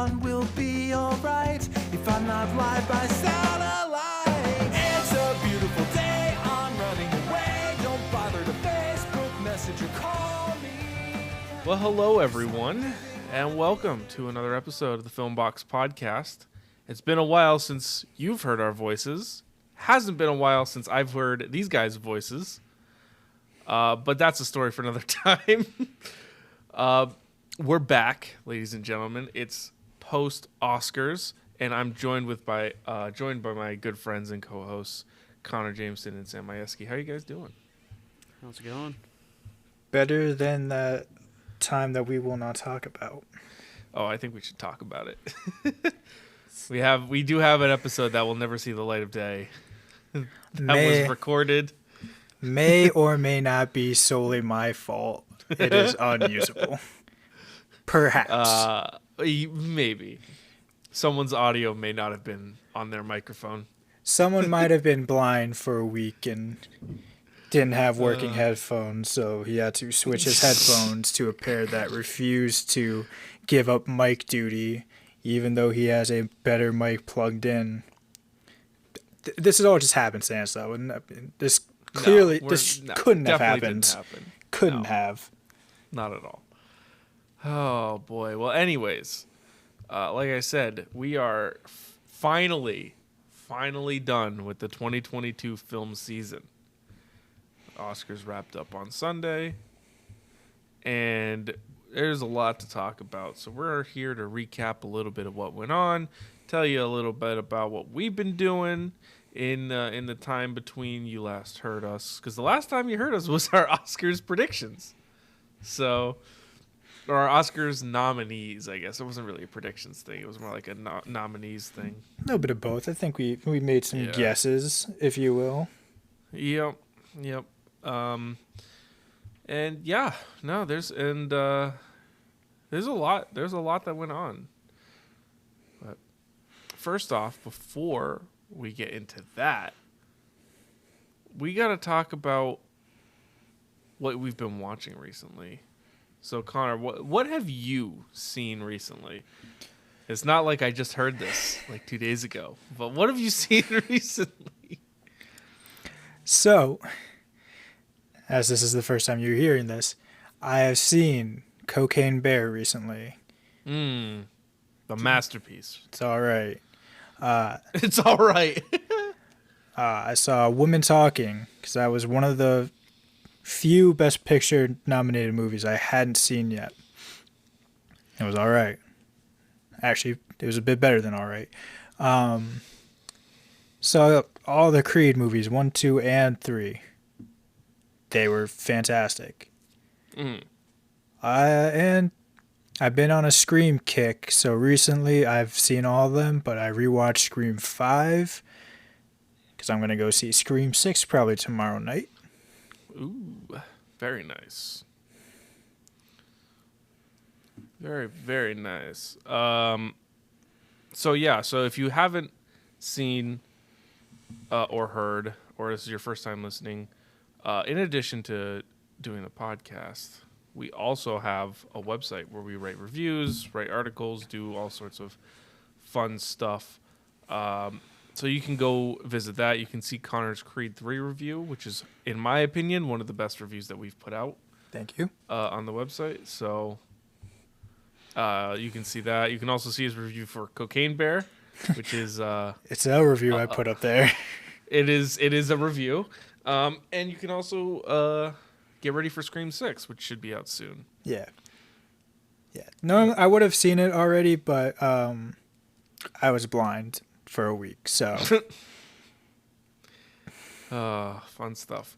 everyone will be alright if I'm not live by satellite. It's a beautiful day, I'm running away. Don't bother to Facebook message or call me. Well, hello everyone, and welcome to another episode of the Filmbox Podcast. It's been a while since you've heard our voices. Hasn't been a while since I've heard these guys' voices. But that's a story for another time. We're back, ladies and gentlemen. It's post-Oscars, and I'm joined by my good friends and co-hosts, Connor Jameson and Sam Majewski. How are you guys doing? How's it going? Better than that time that we will not talk about. Oh, I think we should talk about it. We do have an episode that will never see the light of day. Was recorded. May or may not be solely my fault. It is unusable. Perhaps. Maybe. Someone's audio may not have been on their microphone. Someone might have been blind for a week and didn't have working headphones, so he had to switch his headphones to a pair that refused to give up mic duty, even though he has a better mic plugged in. This is all just happenstance, though. And this clearly, couldn't have happened. Couldn't have. Not at all. Oh, boy. Well, anyways, like I said, we are finally done with the 2022 film season. The Oscars wrapped up on Sunday, and there's a lot to talk about. So we're here to recap a little bit of what went on, tell you a little bit about what we've been doing in the time between you last heard us, because the last time you heard us was our Oscars predictions. So, or our Oscars nominees, I guess. It wasn't really a predictions thing. It was more like a nominees thing. A little bit of both. I think we made some guesses, if you will. Yep. And yeah, no, there's a lot that went on. But first off, before we get into that, we got to talk about what we've been watching recently. So, Connor, what have you seen recently? It's not like I just heard this like 2 days ago, but what have you seen recently? So, as this is the first time you're hearing this, I have seen Cocaine Bear recently. The masterpiece. It's all right. It's all right. I saw Women Talking, because that was one of the few Best Picture nominated movies I hadn't seen yet. It was all right. Actually, it was a bit better than all right. So all the Creed movies, 1, 2, and 3, they were fantastic. And I've been on a Scream kick, so recently I've seen all of them, but I rewatched Scream 5, because I'm going to go see Scream 6 probably tomorrow night. Ooh, very nice. Very, very nice. So if you haven't seen or heard, or this is your first time listening, in addition to doing the podcast, we also have a website where we write reviews, write articles, do all sorts of fun stuff. So you can go visit that. You can see Connor's Creed 3 review, which is, in my opinion, one of the best reviews that we've put out. Thank you. On the website. So you can see that. You can also see his review for Cocaine Bear, which is... it's a review I put up there. It is a review. And you can also get ready for Scream 6, which should be out soon. Yeah. No, I would have seen it already, but I was blind for a week, so. Fun stuff.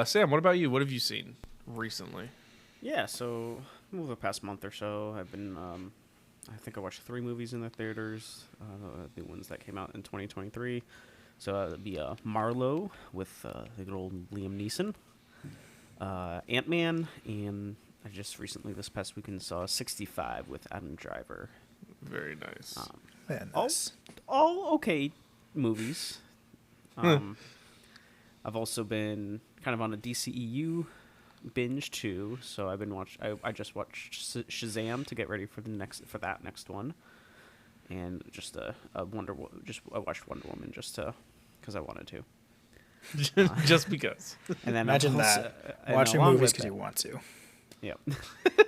Sam, what about you? What have you seen recently? Yeah, so over the past month or so, I've been, I think I watched 3 movies in the theaters, the ones that came out in 2023. So that'd be Marlowe with the good old Liam Neeson, Ant-Man, and I just recently, this past weekend, saw 65 with Adam Driver. Very nice. All okay movies. I've also been kind of on a DCEU binge too, so I've been I just watched Shazam to get ready for that next one. and just I watched Wonder Woman just because I wanted to. Just because. And then Imagine watching movies because you want to. Yep.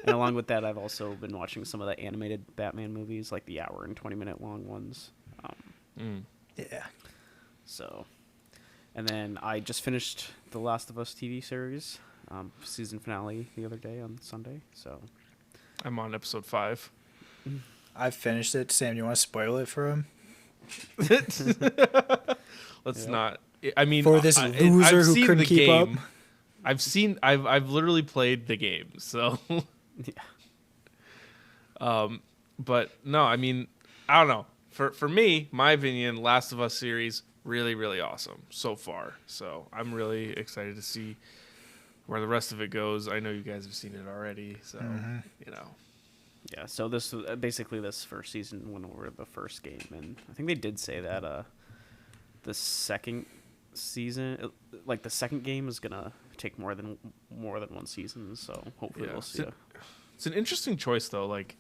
And along with that, I've also been watching some of the animated Batman movies, like the hour and 20-minute long ones. Yeah. So, and then I just finished the Last of Us TV series, season finale the other day on Sunday. So, I'm on episode 5. I've finished it. Sam, you want to spoil it for him? Let's not. I mean, For this loser I've who seen couldn't the keep game. up? I've literally played the game, so. yeah. But no, I mean, I don't know. For me, my opinion, Last of Us series really, really awesome so far. So I'm really excited to see where the rest of it goes. I know you guys have seen it already, so you know. Yeah, so this basically this first season went over the first game, and I think they did say that the second season, like the second game, is gonna take more than one season. So hopefully we'll see. It's an interesting choice though. Like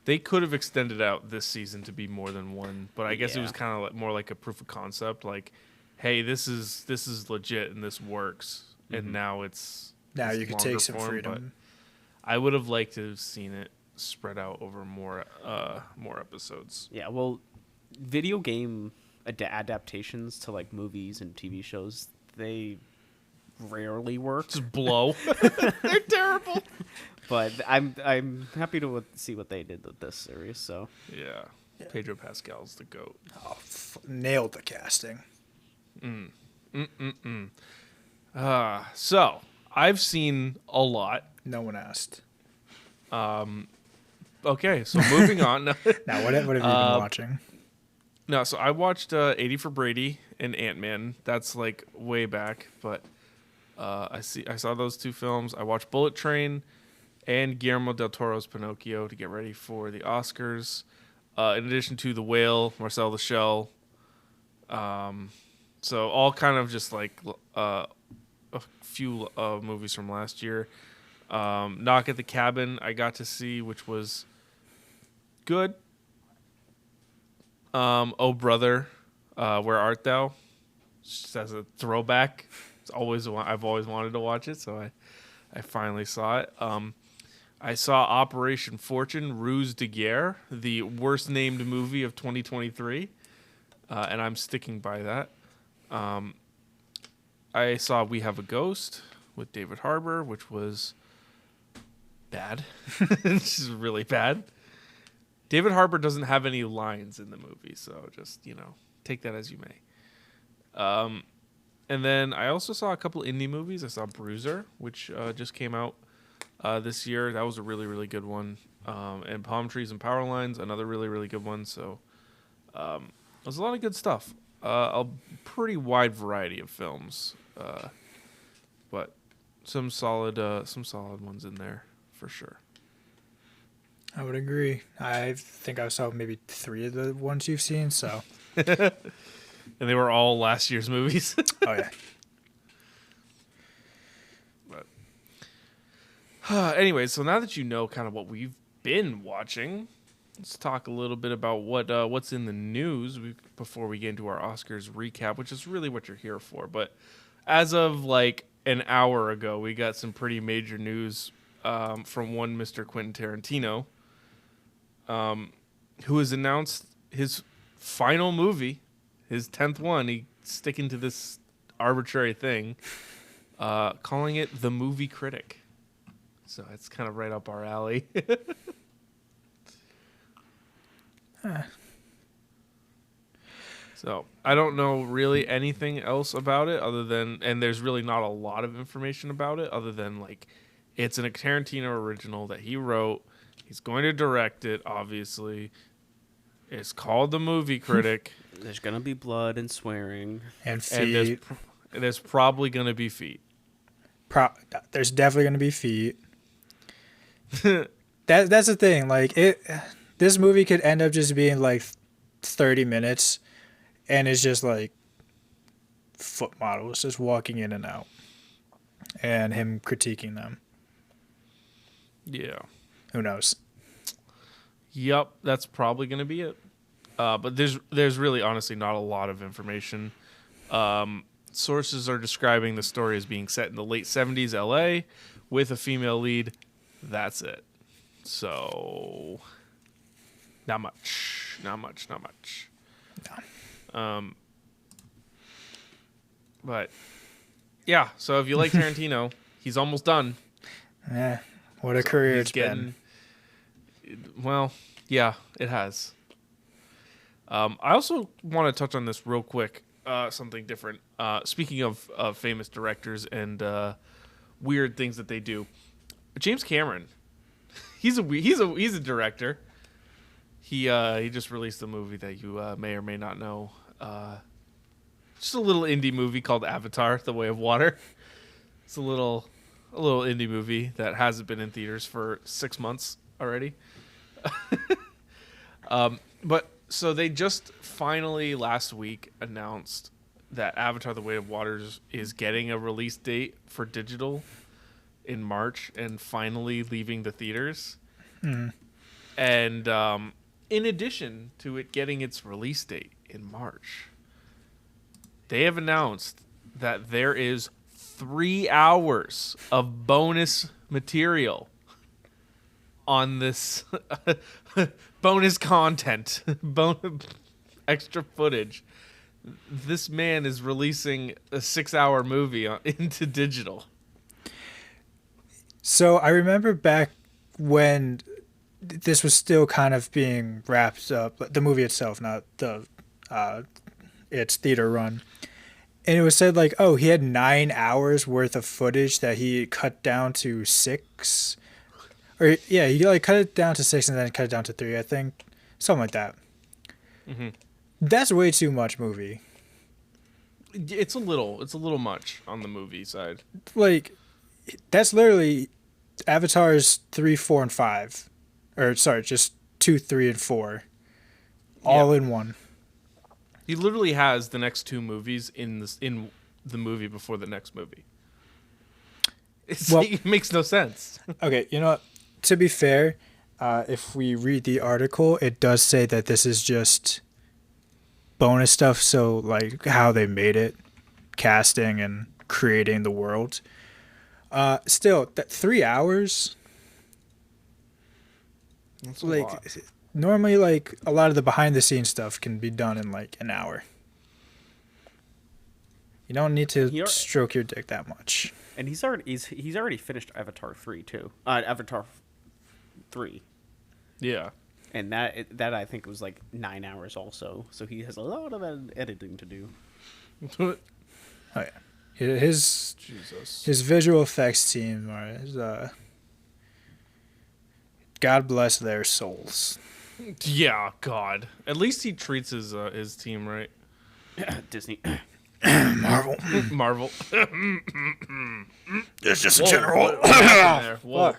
they could have extended out this season to be more than one, but I guess it was kind of like more like a proof of concept. Like, hey, this is legit and this works, and now it's you could take some freedom. I would have liked to have seen it spread out over more episodes. Yeah, well, video game adaptations to like movies and TV shows, they rarely work. Just blow. They're terrible. But I'm happy to see what they did with this series. So yeah. Pedro Pascal's the GOAT. Oh, nailed the casting. So I've seen a lot. No one asked. Okay, so moving on. Now, what have you been watching? No, so I watched 80 for Brady and Ant-Man. That's like way back, but I saw those two films. I watched Bullet Train and Guillermo del Toro's Pinocchio to get ready for the Oscars. In addition to The Whale, Marcel the Shell. So all kind of just like a few movies from last year. Knock at the Cabin I got to see, which was good. Oh Brother, Where Art Thou? Just as a throwback. I've always wanted to watch it, so I finally saw it. I saw Operation Fortune, Ruse de Guerre, the worst named movie of 2023, and I'm sticking by that. I saw We Have a Ghost with David Harbour, which was bad. This is really bad. David Harbour doesn't have any lines in the movie, so just, take that as you may. And then I also saw a couple indie movies. I saw Bruiser, which just came out this year. That was a really, really good one. And Palm Trees and Power Lines, another really, really good one. So there's a lot of good stuff. A pretty wide variety of films, but some solid ones in there for sure. I would agree. I think I saw maybe 3 of the ones you've seen. So, and they were all last year's movies. Oh yeah. But anyway, so now that you know kind of what we've been watching, let's talk a little bit about what's in the news before we get into our Oscars recap, which is really what you're here for. But as of like an hour ago, we got some pretty major news from one Mr. Quentin Tarantino, who has announced his final movie, his 10th one. He's sticking to this arbitrary thing, calling it The Movie Critic. So it's kind of right up our alley. So I don't know really anything else about it other than, and there's really not a lot of information about it other than like it's an Tarantino original that he wrote. He's going to direct it, obviously. It's called The Movie Critic. There's gonna be blood and swearing And feet. And there's probably going to be feet. There's definitely going to be feet. That's the thing. Like this movie could end up just being like 30 minutes, and it's just like foot models just walking in and out, and him critiquing them. Yeah. Who knows? Yep, that's probably going to be it. But there's really honestly not a lot of information. Sources are describing the story as being set in the late 70s LA with a female lead. That's it. So not much. But yeah, so if you like Tarantino, he's almost done. What a career it's getting, been. Well, yeah, it has. I also want to touch on this real quick. Something different. Speaking of famous directors and weird things that they do, James Cameron, he's a director. He just released a movie that you may or may not know. Just a little indie movie called Avatar: The Way of Water. It's a little indie movie that hasn't been in theaters for 6 months already. But so they just finally last week announced that Avatar: The Way of Water is getting a release date for digital in March and finally leaving the theaters. And in addition to it getting its release date in March, they have announced that there is 3 hours of bonus material on this bonus content, extra footage. This man is releasing a 6-hour movie into digital. So I remember back when this was still kind of being wrapped up, the movie itself, not the its theater run. And it was said like, oh, he had 9 hours worth of footage that he cut down to 6. Or yeah, he like cut it down to 6 and then cut it down to 3, I think. Something like that. Mm-hmm. That's way too much movie. It's a little much on the movie side. Like, that's literally Avatar's 3, 4, and 5. Or sorry, just 2, 3, and 4. All in one. He literally has the next 2 movies in the movie before the next movie. It makes no sense. Okay, you know what? To be fair, if we read the article, it does say that this is just bonus stuff. So, like, how they made it, casting and creating the world. Still, that 3 hours. That's a like, lot. normally, like, a lot of the behind the scenes stuff can be done in like an hour. You don't need to stroke your dick that much. And he's already finished Avatar 3 too. Avatar 3. Yeah. And that I think was like 9 hours also. So he has a lot of editing to do. Oh yeah, his visual effects team God bless their souls. Yeah, God. At least he treats his team right. Disney. Marvel. It's just a general. Whoa.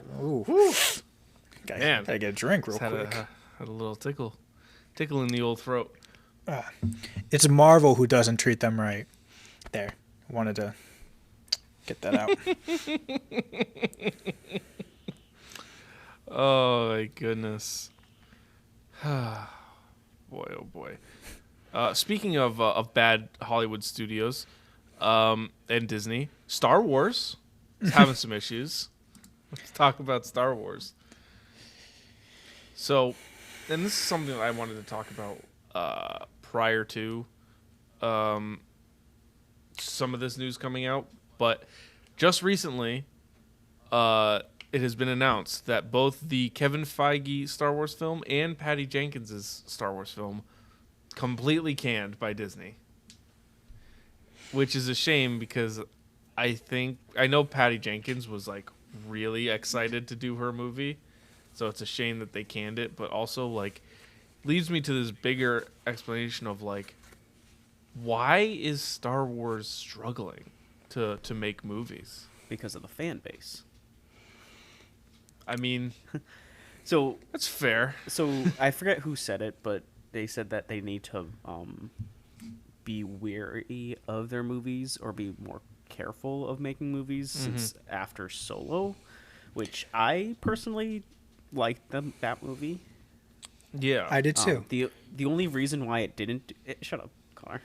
Man, gotta get a drink real Had quick. a little tickle in the old throat. It's Marvel who doesn't treat them right. There, wanted to get that out. Oh my goodness. Boy, oh boy. Speaking of bad Hollywood studios and Disney, Star Wars is having some issues. Let's talk about Star Wars. So, and this is something that I wanted to talk about prior to some of this news coming out, but just recently, it has been announced that both the Kevin Feige Star Wars film and Patty Jenkins' Star Wars film completely canned by Disney, which is a shame because I know Patty Jenkins was like really excited to do her movie, so it's a shame that they canned it, but also like leads me to this bigger explanation of like, why is Star Wars struggling to make movies? Because of the fan base. I mean, so that's fair. So I forget who said it, but they said that they need to be wary of their movies or be more careful of making movies since after Solo, which I personally liked that movie. Yeah, I did too. the only reason why it didn't. Shut up, Connor.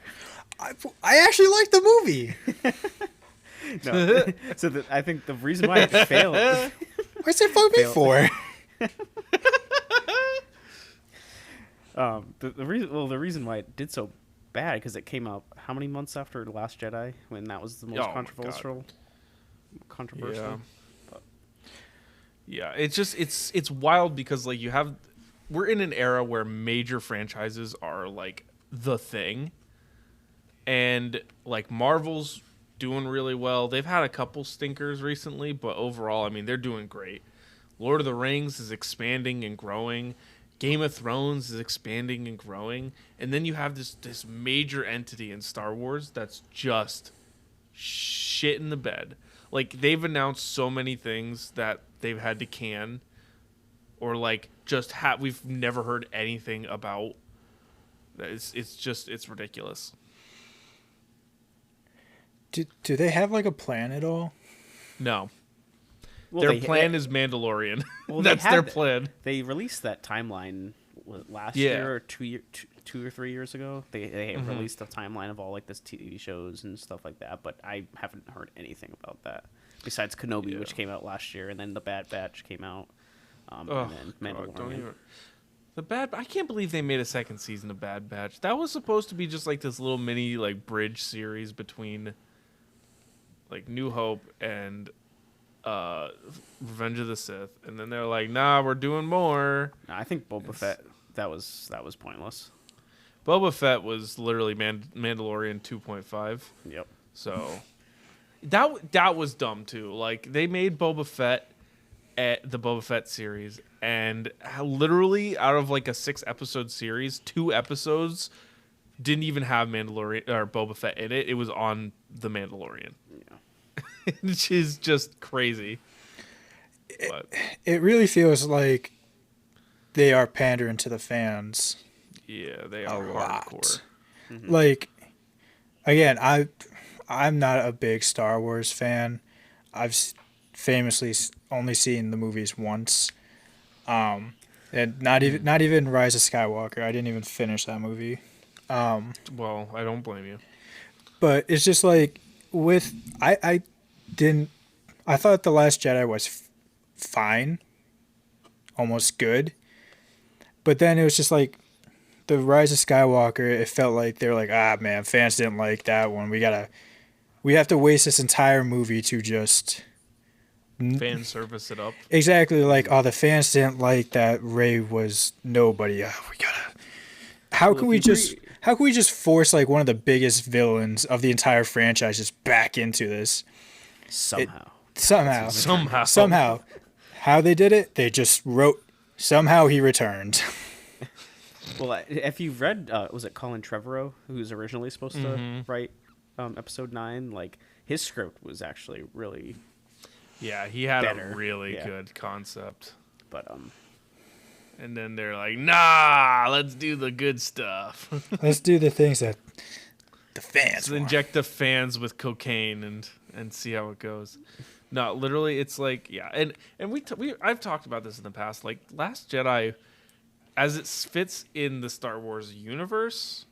I actually like the movie. No. So I think the reason why it failed. What's it for me Failed. for? The reason why it did so bad because it came out how many months after The Last Jedi when that was the most Oh my controversial. Yeah. Yeah, it's just it's wild because like we're in an era where major franchises are like the thing, and like Marvel's doing really well. They've had a couple stinkers recently, but overall, I mean, they're doing great. Lord of the Rings is expanding and growing. Game of Thrones is expanding and growing, and then you have this major entity in Star Wars that's just shit in the bed. Like they've announced so many things that they've had to can, or like just we've never heard anything about. It's ridiculous. Do they have like a plan at all? No, Well, their plan is Mandalorian. Well, That's their plan. They released that timeline last Yeah. year or 2 or 3 years ago. They released a timeline of all like this TV shows and stuff like that, but I haven't heard anything about that besides Kenobi, which came out last year, and then The Bad Batch came out, and then Mandalorian. I can't believe they made a second season of Bad Batch. That was supposed to be just like this little mini like bridge series between like New Hope and Revenge of the Sith, and then they're like, "Nah, we're doing more." No, I think Boba Fett that was pointless. Boba Fett was literally Mandalorian 2.5. Yep. So that was dumb too. Like they made Boba Fett at the Boba Fett series, and literally out of like a 6-episode series, 2 episodes didn't even have Mandalorian or Boba Fett in it. It was on the Mandalorian. Yeah. Which is just crazy. It really feels like they are pandering to the fans. Yeah, they A are lot. hardcore. Like, again, I'm not a big Star Wars fan. I've famously only seen the movies once, and not even Rise of Skywalker. I didn't even finish that movie. Well, I don't blame you. But it's just like I thought The Last Jedi was fine, almost good, but then it was just like the Rise of Skywalker. It felt like they were like, man, fans didn't like that one. We have to waste this entire movie to just Fan service it up. exactly like, the fans didn't like that Rey was nobody. How can we just force like one of the biggest villains of the entire franchise just back into this? Somehow. How they did it, they just wrote, somehow he returned. Well, if you've read, was it Colin Trevorrow, who's originally supposed to write episode 9? Like, his script was actually really Yeah, he had better. a really Yeah. good concept. But And then they're like, nah, let's do the good stuff. Let's do the things that the fans Let's want. inject the fans with cocaine and see how it goes. No, literally, it's like, yeah. And I've talked about this in the past. Like, Last Jedi, as it fits in the Star Wars universe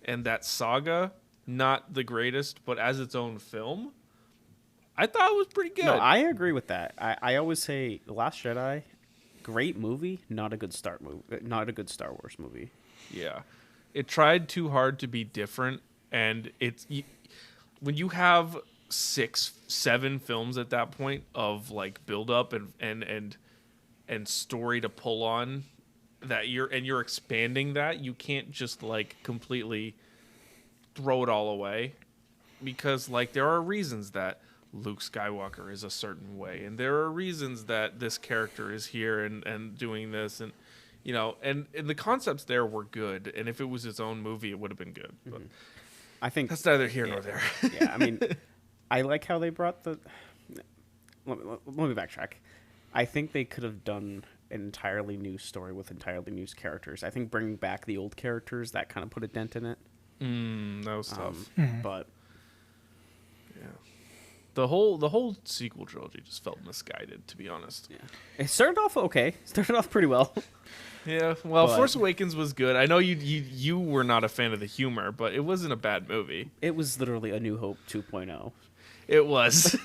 and that saga, not the greatest, but as its own film, I thought it was pretty good. no, I agree with that. I always say The Last Jedi, great movie, not a good Star Wars movie. Yeah. It tried too hard to be different, and when you have 6-7 films at that point of like build up and story to pull on that you're expanding that, you can't just like completely throw it all away, because like there are reasons that Luke Skywalker is a certain way, and there are reasons that this character is here and doing this, and you know, and the concepts there were good, and if it was its own movie, it would have been good. But I think that's neither here nor there. yeah, I mean, I like how they brought the. Let me backtrack. I think they could have done an entirely new story with entirely new characters. I think bringing back the old characters, that kind of put a dent in it. That was tough. But Yeah, the whole sequel trilogy just felt misguided, to be honest. yeah, it started off okay. Started off pretty well. Yeah, well, But- Force Awakens was good. I know you were not a fan of the humor, but it wasn't a bad movie. It was literally A New Hope 2.0. It was.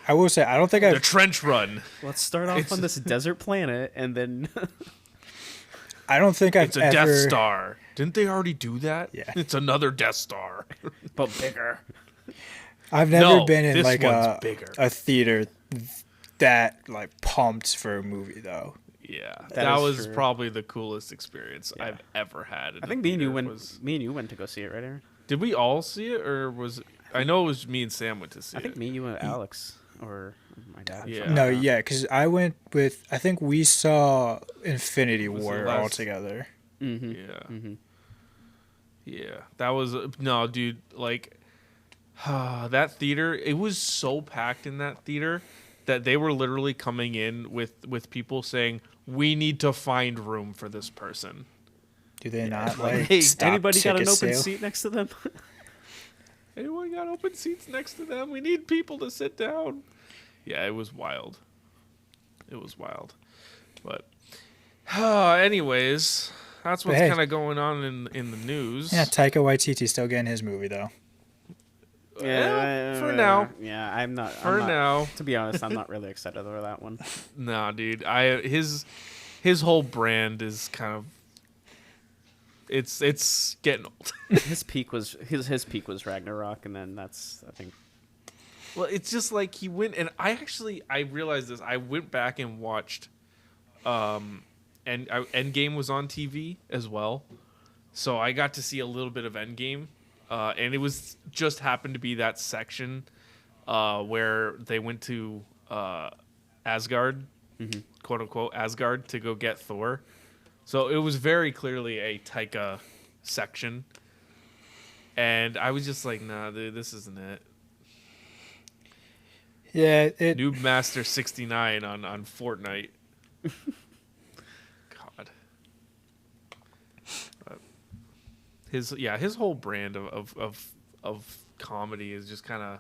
I will say I don't think The I've trench run. Let's start off on this desert planet, and then I don't think I've It's a ever Death Star. Didn't they already do that? Yeah. It's another Death Star. but bigger. I've never No, been in this like one's bigger. a theater that like pumped for a movie though. Yeah, That that is was true. probably the coolest experience Yeah. I've ever had. In I a think me and you theater went. was- Me and you went to go see it, right, Aaron? Did we all see it, or was I know it was me and Sam went to see I think it. me, you, and Alex, or my dad. or Yeah. something No, like that. yeah, because I went with I think we saw Infinity Was it War last- all together. Mm-hmm. Yeah, Mm-hmm. yeah, that was no, dude. Like that theater, it was so packed in that theater that they were literally coming in with people saying, "We need to find room for this person." Do they not like Hey, stop Anybody got an ticket open sale? seat next to them? Anyone got open seats next to them? We need people to sit down. Yeah, it was wild. It was wild. But anyways, that's what's hey. kind of going on in the news. Yeah, Taika Waititi's still getting his movie though. Well, for now. Yeah, I'm not. For I'm not- now. To be honest, I'm not really excited over that one. Nah, dude. His whole brand is kind of it's getting old. His peak was his peak was Ragnarok, and then that's I think. Well, it's just like he went and I realized this. I went back and watched Endgame was on TV as well. So I got to see a little bit of Endgame. And it was just happened to be that section where they went to Asgard, quote unquote Asgard, to go get Thor. So it was very clearly a Taika section, and I was just like, "Nah, dude, this isn't it." Yeah, it Noob Master 69 on Fortnite. God. His whole brand of comedy is just kind of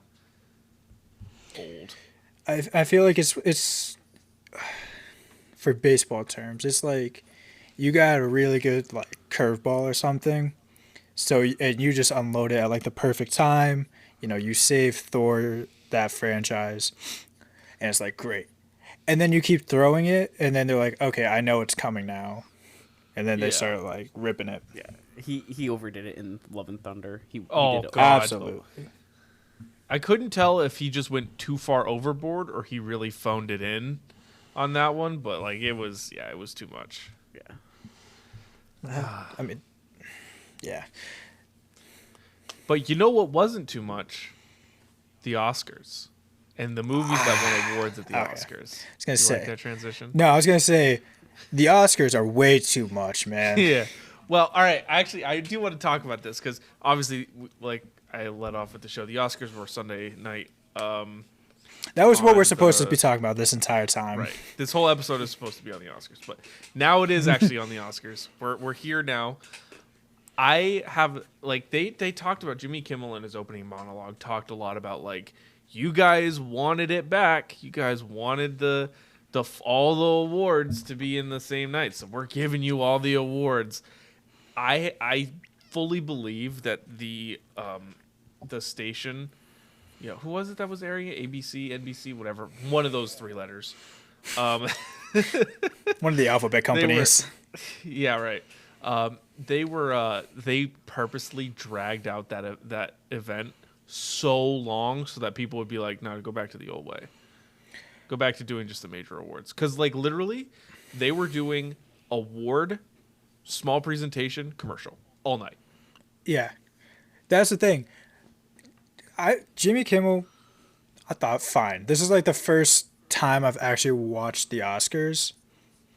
old. I feel like it's for baseball terms. It's like you got a really good like curveball or something, and you just unload it at like the perfect time. You know, you save Thor that franchise, and it's like great. And then you keep throwing it, and then they're like, okay, I know it's coming now, and then they Yeah. start like ripping it. Yeah, he overdid it in Love and Thunder. He Oh, did it God. Absolutely. I couldn't tell if he just went too far overboard or he really phoned it in on that one, but like it was too much. Yeah. I mean, yeah. But you know what wasn't too much? The Oscars and the movies that won awards at the Okay. Oscars. I was gonna You say like that transition? no. I was gonna say the Oscars are way too much, man. Yeah. Well, all right. Actually, I do want to talk about this because obviously, like I led off with the show, the Oscars were Sunday night. That was what On we're supposed to the- be talking about this entire time. Right. This whole episode is supposed to be on the Oscars, but now it is actually on the Oscars. We're here now. I have like they talked about Jimmy Kimmel in his opening monologue talked a lot about like you guys wanted it back. You guys wanted the all the awards to be in the same night. So we're giving you all the awards. I fully believe that the station, who was it that was airing it? ABC, NBC, whatever. One of those three letters. One of the alphabet companies. Yeah, right. They purposely dragged out that event so long so that people would be like, no, go back to the old way. Go back to doing just the major awards. Because, like, literally, they were doing award, small presentation, commercial all night. Yeah, that's the thing. Jimmy Kimmel, I thought fine. This is like the first time I've actually watched the Oscars.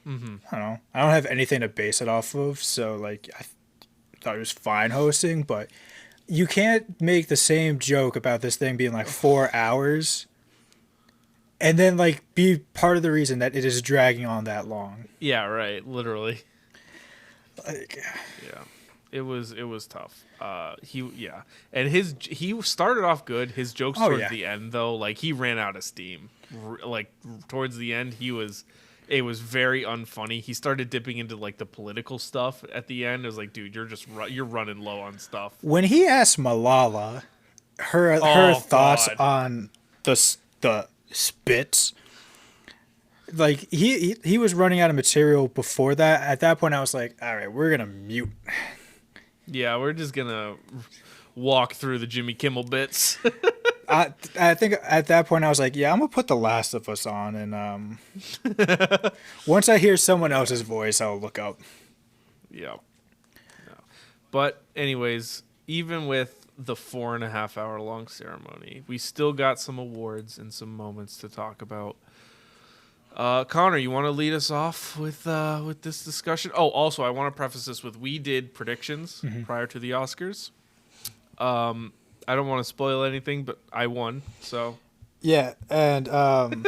Mm-hmm. I don't know. I don't have anything to base it off of, so like I thought it was fine hosting, but you can't make the same joke about this thing being like 4 hours and then like be part of the reason that it is dragging on that long. Yeah, right. Literally. Like, Yeah. It was tough. And he started off good. His jokes Oh, towards yeah. the end though, like he ran out of steam. Like towards the end, he was It was very unfunny. He started dipping into like the political stuff at the end. It was like, dude, you're running low on stuff. When he asked Malala her Oh, thoughts God. on the spits, like he was running out of material before that. At that point, I was like, all right, we're gonna mute. Yeah, we're just gonna walk through the Jimmy Kimmel bits. I think at that point I was like, yeah, I'm gonna put The Last of Us on, and once I hear someone else's voice, I'll look up. Yeah. No. But anyways, even with the 4.5 hour long ceremony, we still got some awards and some moments to talk about. Connor, you want to lead us off with this discussion? Oh, also, I want to preface this with we did predictions prior to the Oscars. I don't want to spoil anything, but I won, so. Yeah, and on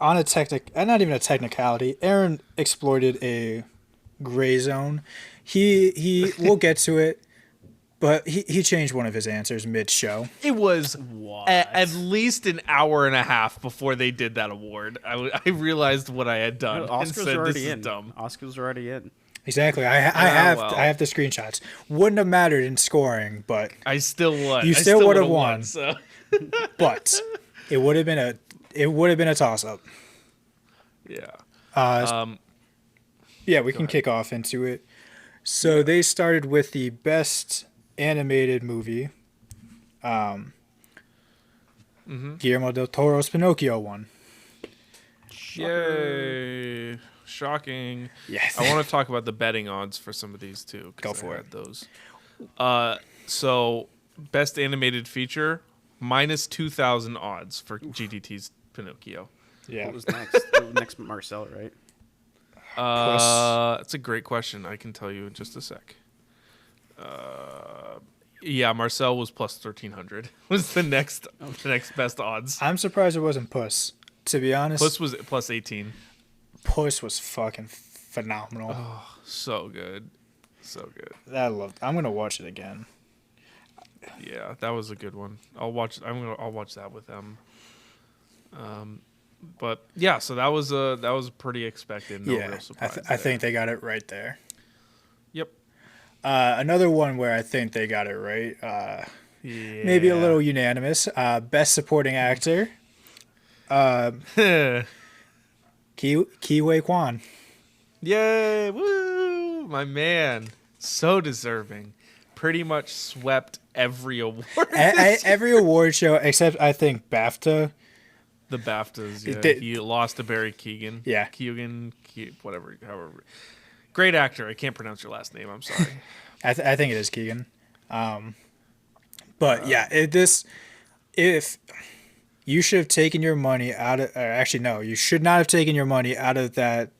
a not even a technicality, Aaron exploited a gray zone. We'll get to it, but he changed one of his answers mid-show. It was What? at least an hour and a half before they did that award. I realized what I had done and Oscars said, are this already is in. dumb. Oscars are already in. Exactly. well. I have the screenshots. Wouldn't have mattered in scoring, but I still won. You I still would've would've won. So. but it would have been a toss-up. Yeah. Yeah, we can kick off into it. So they started with the best animated movie. Guillermo del Toro's Pinocchio won. Yay. Shocking. Yes. I want to talk about the betting odds for some of these too. 'Cause Go for I had it. those. So best animated feature, minus 2,000 odds for GDT's Pinocchio. Yeah. What was next? Next, Marcel, right? That's a great question. I can tell you in just a sec. Yeah, Marcel was plus 1,300. Was the next best odds. I'm surprised it wasn't Puss. To be honest, Puss was plus 18. Puss was fucking phenomenal. So good. So good. I'm gonna watch it again. Yeah, that was a good one. I'll watch that with them. But yeah, so that was pretty expected. No real surprise. I think they got it right there. Yep. Another one where I think they got it right. Yeah. Maybe a little unanimous. Best supporting actor. Ki-Wei Kwan. Yay! Woo! My man, so deserving. Pretty much swept every award. Every award show except I think BAFTA. The BAFTAs. Yeah. did- He lost to Barry Keoghan. Yeah. Whatever. However. Great actor. I can't pronounce your last name. I'm sorry. I think it is Keegan. But yeah, if you should have taken your money out of, or actually no, you should not have taken your money out of that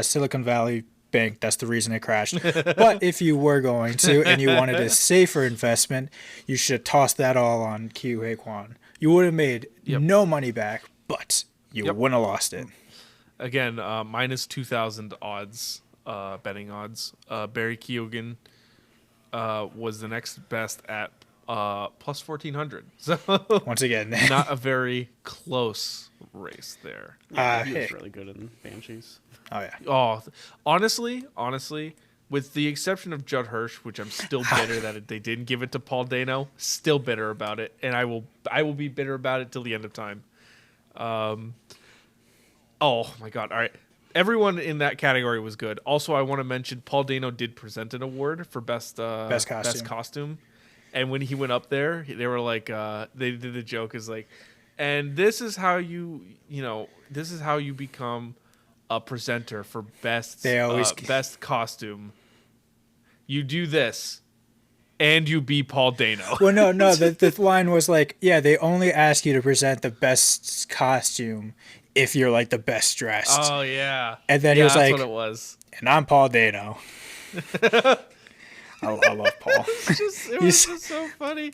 Silicon Valley bank. That's the reason it crashed. But if you were going to and you wanted a safer investment, you should toss that all on Ki-Wei Kwan. You would have made no money back, but you wouldn't have lost it. Again, minus 2,000 odds, betting odds. Barry Keoghan was the next best at plus 1,400. So Once again, not a very close race there. Yeah, he hey. was really good in Banshees. Oh yeah. Oh, honestly, with the exception of Judd Hirsch, which I'm still bitter that they didn't give it to Paul Dano, still bitter about it, and I will be bitter about it till the end of time. Oh my God! All right, everyone in that category was good. Also, I want to mention Paul Dano did present an award for best costume, and when he went up there, they were like, they did the joke is like, and this is how this is how you become a presenter for best costume. You do this, and you be Paul Dano. Well, no. The line was like, yeah, they only ask you to present the best costume if you're like the best dressed. Oh yeah. And then he was that's like, what it was. and I'm Paul Dano. I love Paul. It was just so funny.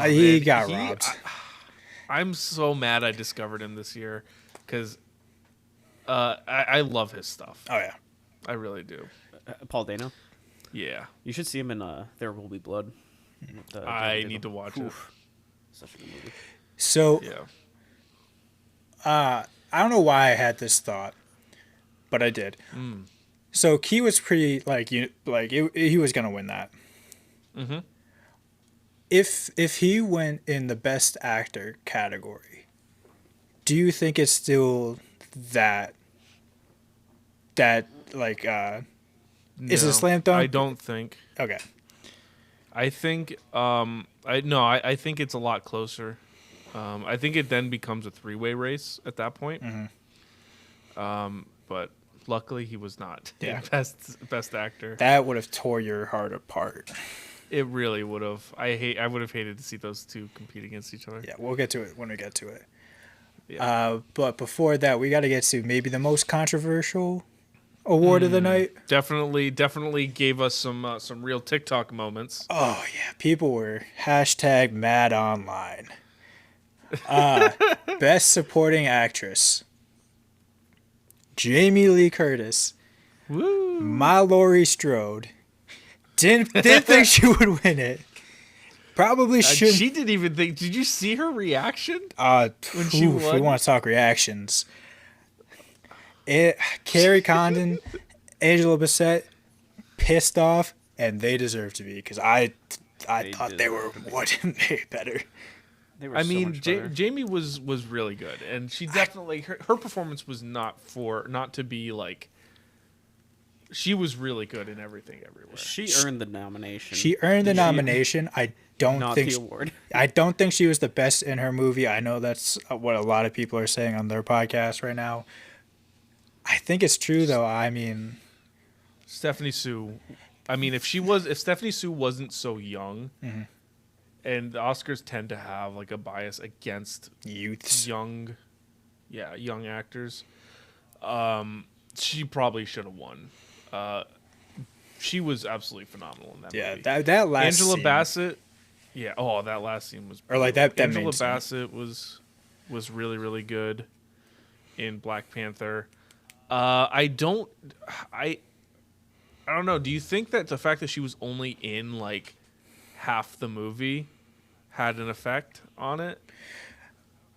He got robbed. I'm so mad I discovered him this year because I love his stuff. Oh yeah. I really do. Paul Dano. Yeah. You should see him in There Will Be Blood. I need to watch it. Such a good movie. So Yeah. I don't know why I had this thought, but I did. So Key was pretty he was gonna win that. Mm-hmm. If he went in the best actor category, do you think it's still that is it a slam dunk? I don't think. Okay. I think I think it's a lot closer. I think it then becomes a three-way race at that point. But luckily he was not Yeah. best actor. That would have tore your heart apart. It really would have. I would have hated to see those two compete against each other. Yeah, we'll get to it when we get to it. Yeah. But before that, we got to get to maybe the most controversial award of the night. Definitely gave us some real TikTok moments. Oh yeah, people were #mad online. Best supporting actress: Jamie Lee Curtis, Woo! my Laurie Strode. Didn't think she would win it. Probably should. She didn't even think. Did you see her reaction? When she won? We want to talk reactions. Carrie Condon, Angela Bassett, pissed off, and they deserve to be because I thought they were way better. They were I so mean, much better. Jamie was really good, and she definitely her performance was not to be like. She was really good in everything everywhere. She earned the nomination. She earned the nomination. I don't not think the award. I don't think she was the best in her movie. I know that's what a lot of people are saying on their podcast right now. I think it's true though. I mean, Stephanie Sue. I mean, if Stephanie Sue wasn't so young, and the Oscars tend to have like a bias against youths. young actors, she probably should have won. She was absolutely phenomenal in that movie. That last Angela scene, Bassett. Yeah. Oh, that last scene was. or like brutal. that Angela main scene. Bassett was really good in Black Panther. I don't know. Do you think that the fact that she was only in like half the movie had an effect on it?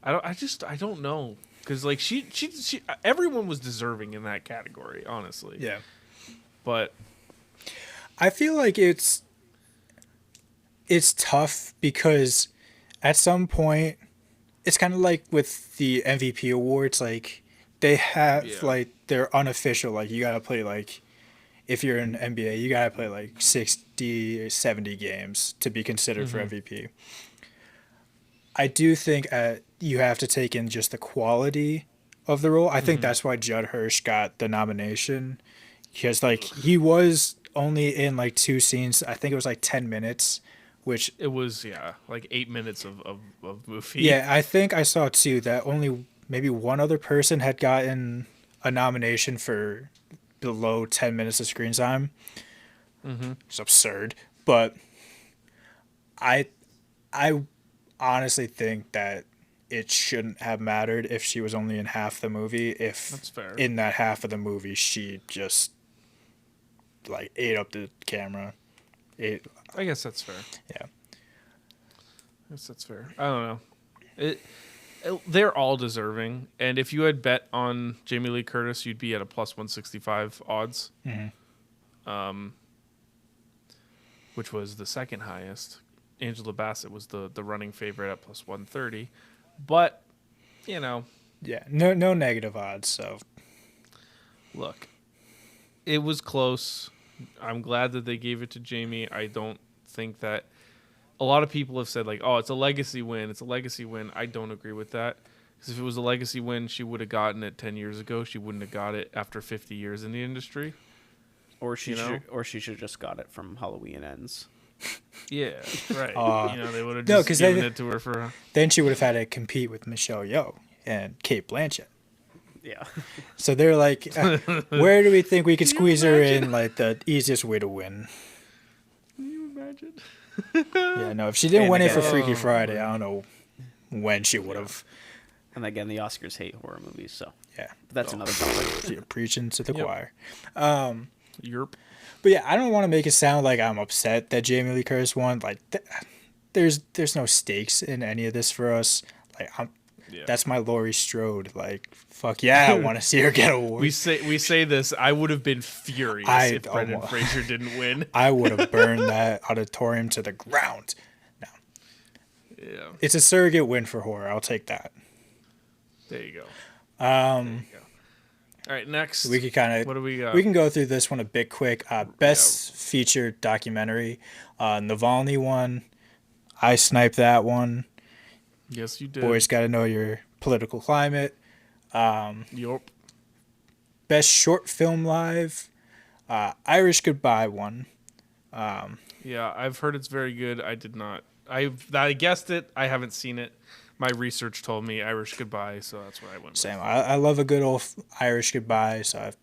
I don't know, because like she everyone was deserving in that category, honestly. Yeah. But I feel like it's tough because at some point it's kind of like with the MVP awards, like they have like they're unofficial, like you gotta play like if you're in NBA you gotta play like 60 or 70 games to be considered for MVP. I do think you have to take in just the quality of the role. I think that's why Judd Hirsch got the nomination, because like he was only in like 2 scenes. I think it was like 10 minutes, which it was like 8 minutes of movie. Yeah, I think I saw too that only maybe one other person had gotten a nomination for below 10 minutes of screen time. It's absurd, but I honestly think that it shouldn't have mattered if she was only in half the movie. If That's fair. In that half of the movie she just like ate up the camera. I guess that's fair. Yeah. I guess that's fair. I don't know. They're all deserving, and if you had bet on Jamie Lee Curtis, you'd be at a plus 165 odds, which was the second highest. Angela Bassett was the running favorite at plus 130, but Yeah, no negative odds. So look, it was close. I'm glad that they gave it to Jamie. I don't think that a lot of people have said like, oh, it's a legacy win. It's a legacy win. I don't agree with that, because if it was a legacy win, she would have gotten it 10 years ago. She wouldn't have got it after 50 years in the industry. Or she should just got it from Halloween Ends. Yeah, right. They would have No, just 'cause given they- it to her for. then she would have had to compete with Michelle Yeoh and Kate Blanchett. Yeah. So they're like, where do we think we could squeeze her in? Like the easiest way to win. Can you imagine? Yeah, no. If she didn't And win it for again- Freaky Friday, I don't know when she would have. And again, the Oscars hate horror movies, so Yeah, that's another topic. you're preaching to the Yep. choir. Yerp. But yeah, I don't want to make it sound like I'm upset that Jamie Lee Curtis won. Like, there's no stakes in any of this for us. Like, Yeah. That's my Laurie Strode. Like, fuck yeah, I want to see her get an award. We say this. I would have been furious if Brendan Fraser didn't win. I would have burned that auditorium to the ground. No, Yeah. it's a surrogate win for horror. I'll take that. There you go. There you go. All right, next. We could kind of. What do we got? We can go through this one a bit quick. Best feature documentary, Navalny won. I sniped that one. Yes, you did. Boys, got to know your political climate. Yup. Best short film live, Irish Goodbye won. Yeah, I've heard it's very good. I did not. I guessed it. I haven't seen it. My research told me Irish Goodbye, so that's what I went Same. I love a good old Irish Goodbye, so I've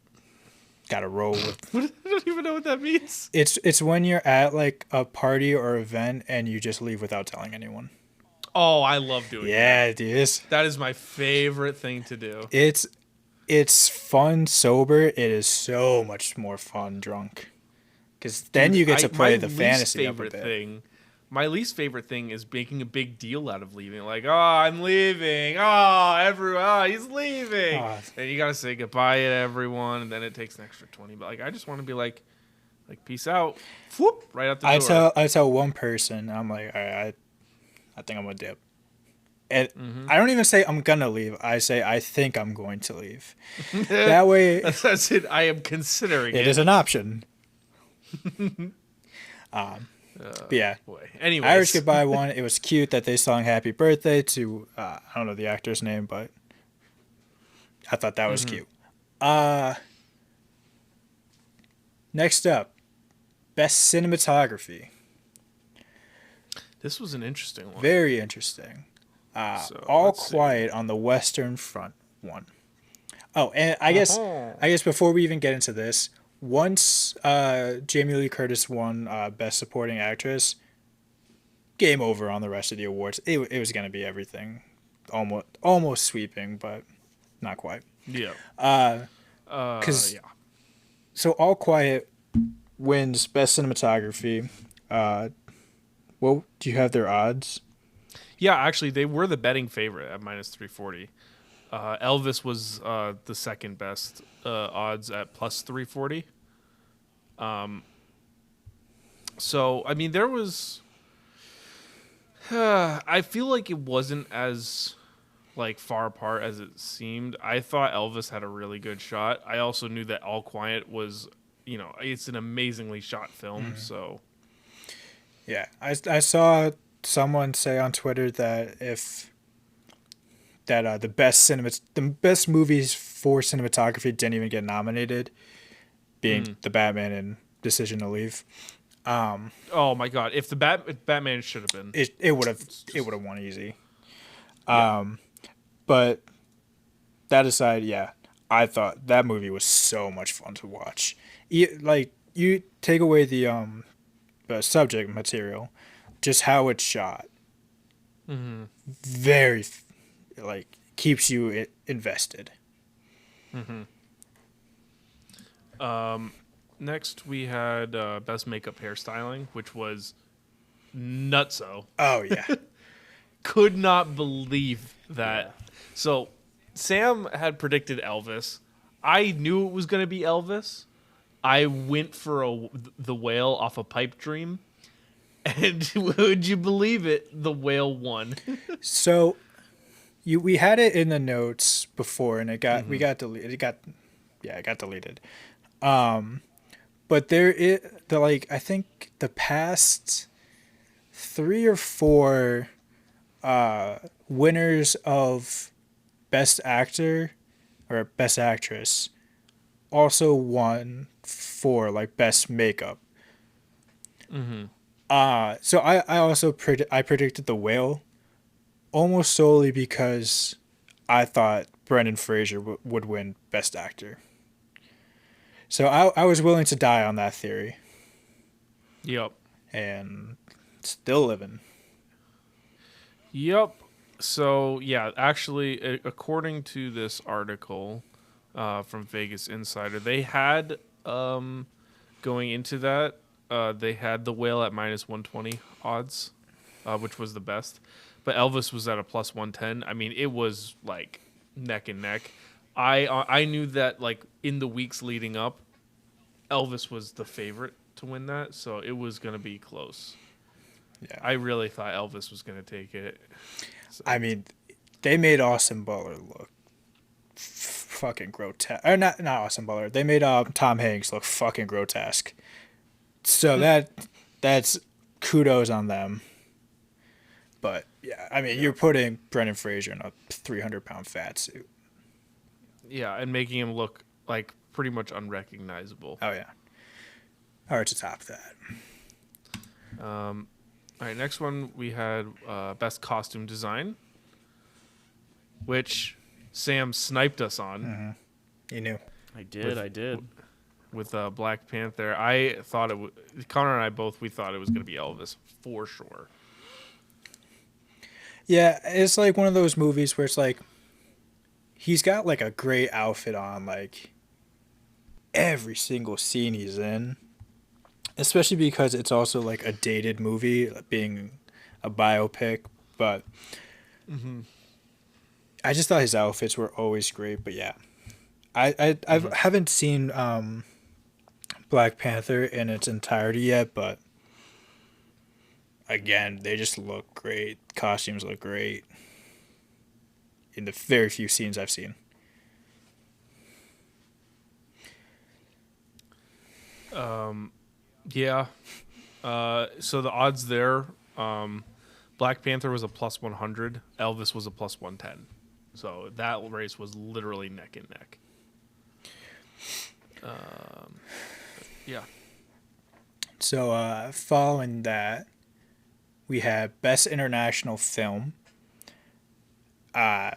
got to roll with. with. I don't even know what that means. It's when you're at like a party or event and you just leave without telling anyone. Oh, I love doing that. Yeah, dude. That is my favorite thing to do. It's fun sober. It is so much more fun drunk. Because then you get to play the fantasy of a bit. My least favorite thing is making a big deal out of leaving. Like, oh, I'm leaving. Oh, he's leaving. And you got to say goodbye to everyone, and then it takes an extra 20. But, like, I just want to be like, peace out. Whoop, right out the door. I tell one person, I'm like, all right, I think I'm going to dip. And I don't even say I'm going to leave. I say I think I'm going to leave. That way. That's it. I am considering it. It is an option. But yeah. Boy. Anyways. Irish Goodbye won. It was cute that they sung Happy Birthday to, I don't know the actor's name, but I thought that was cute. Next up, Best Cinematography. This was an interesting one. Very interesting. All Quiet on the Western Front won. Oh, and I guess before we even get into this, once Jamie Lee Curtis won Best Supporting Actress, game over on the rest of the awards. It was going to be everything. Almost sweeping, but not quite. Yeah. So All Quiet wins Best Cinematography. Well, do you have their odds? Yeah, actually, they were the betting favorite at minus 340. Elvis was the second best odds at plus 340. So, I mean, there was... I feel like it wasn't as like far apart as it seemed. I thought Elvis had a really good shot. I also knew that All Quiet was, it's an amazingly shot film, so... Yeah, I saw someone say on Twitter that the best movies for cinematography didn't even get nominated, being The Batman and Decision to Leave. Oh my God! If Batman should have been, it would have won easy. But that aside, yeah, I thought that movie was so much fun to watch. You take away the subject material, just how it's shot. Very, keeps you invested. Next we had best makeup hairstyling, which was nutso. Oh yeah. Could not believe that. Yeah. So Sam had predicted Elvis. I knew it was going to be Elvis. I went for the whale off a Pipe Dream, and would you believe it? The whale won. So, we had it in the notes before, and it got deleted. It got deleted. But I think the past 3 or 4 winners of Best Actor or Best Actress also won for Best Makeup. So I also predicted The Whale, almost solely because I thought Brendan Fraser would win Best Actor. So I was willing to die on that theory. Yep. And still living. Yep. So, yeah, actually, according to this article from Vegas Insider, they had, going into that, they had The Whale at minus 120 odds, which was the best. but Elvis was at a plus 110. I mean, it was like neck and neck. I knew that like in the weeks leading up, Elvis was the favorite to win that, so it was gonna be close. Yeah. I really thought Elvis was gonna take it. So, I mean, they made Austin Butler look fucking grotesque. Or not Austin Butler. They made Tom Hanks look fucking grotesque. So that's kudos on them. But yeah, I mean, you're putting Brendan Fraser in a 300-pound fat suit. yeah, and making him look like pretty much unrecognizable. Oh yeah, hard to top that. All right, next one we had best costume design, which Sam sniped us on You knew. I did. with Black Panther. I thought Connor and I both, we thought it was going to be Elvis for sure. Yeah, it's like one of those movies where it's like he's got like a great outfit on like every single scene he's in, especially because it's also like a dated movie, being a biopic. But I just thought his outfits were always great. But yeah, I haven't seen Black Panther in its entirety yet, but again, they just look great. Costumes look great in the very few scenes I've seen. Yeah. So the odds there, Black Panther was a plus 100. Elvis was a plus 110. So that race was literally neck and neck. Yeah. So following that, we have Best International Film. All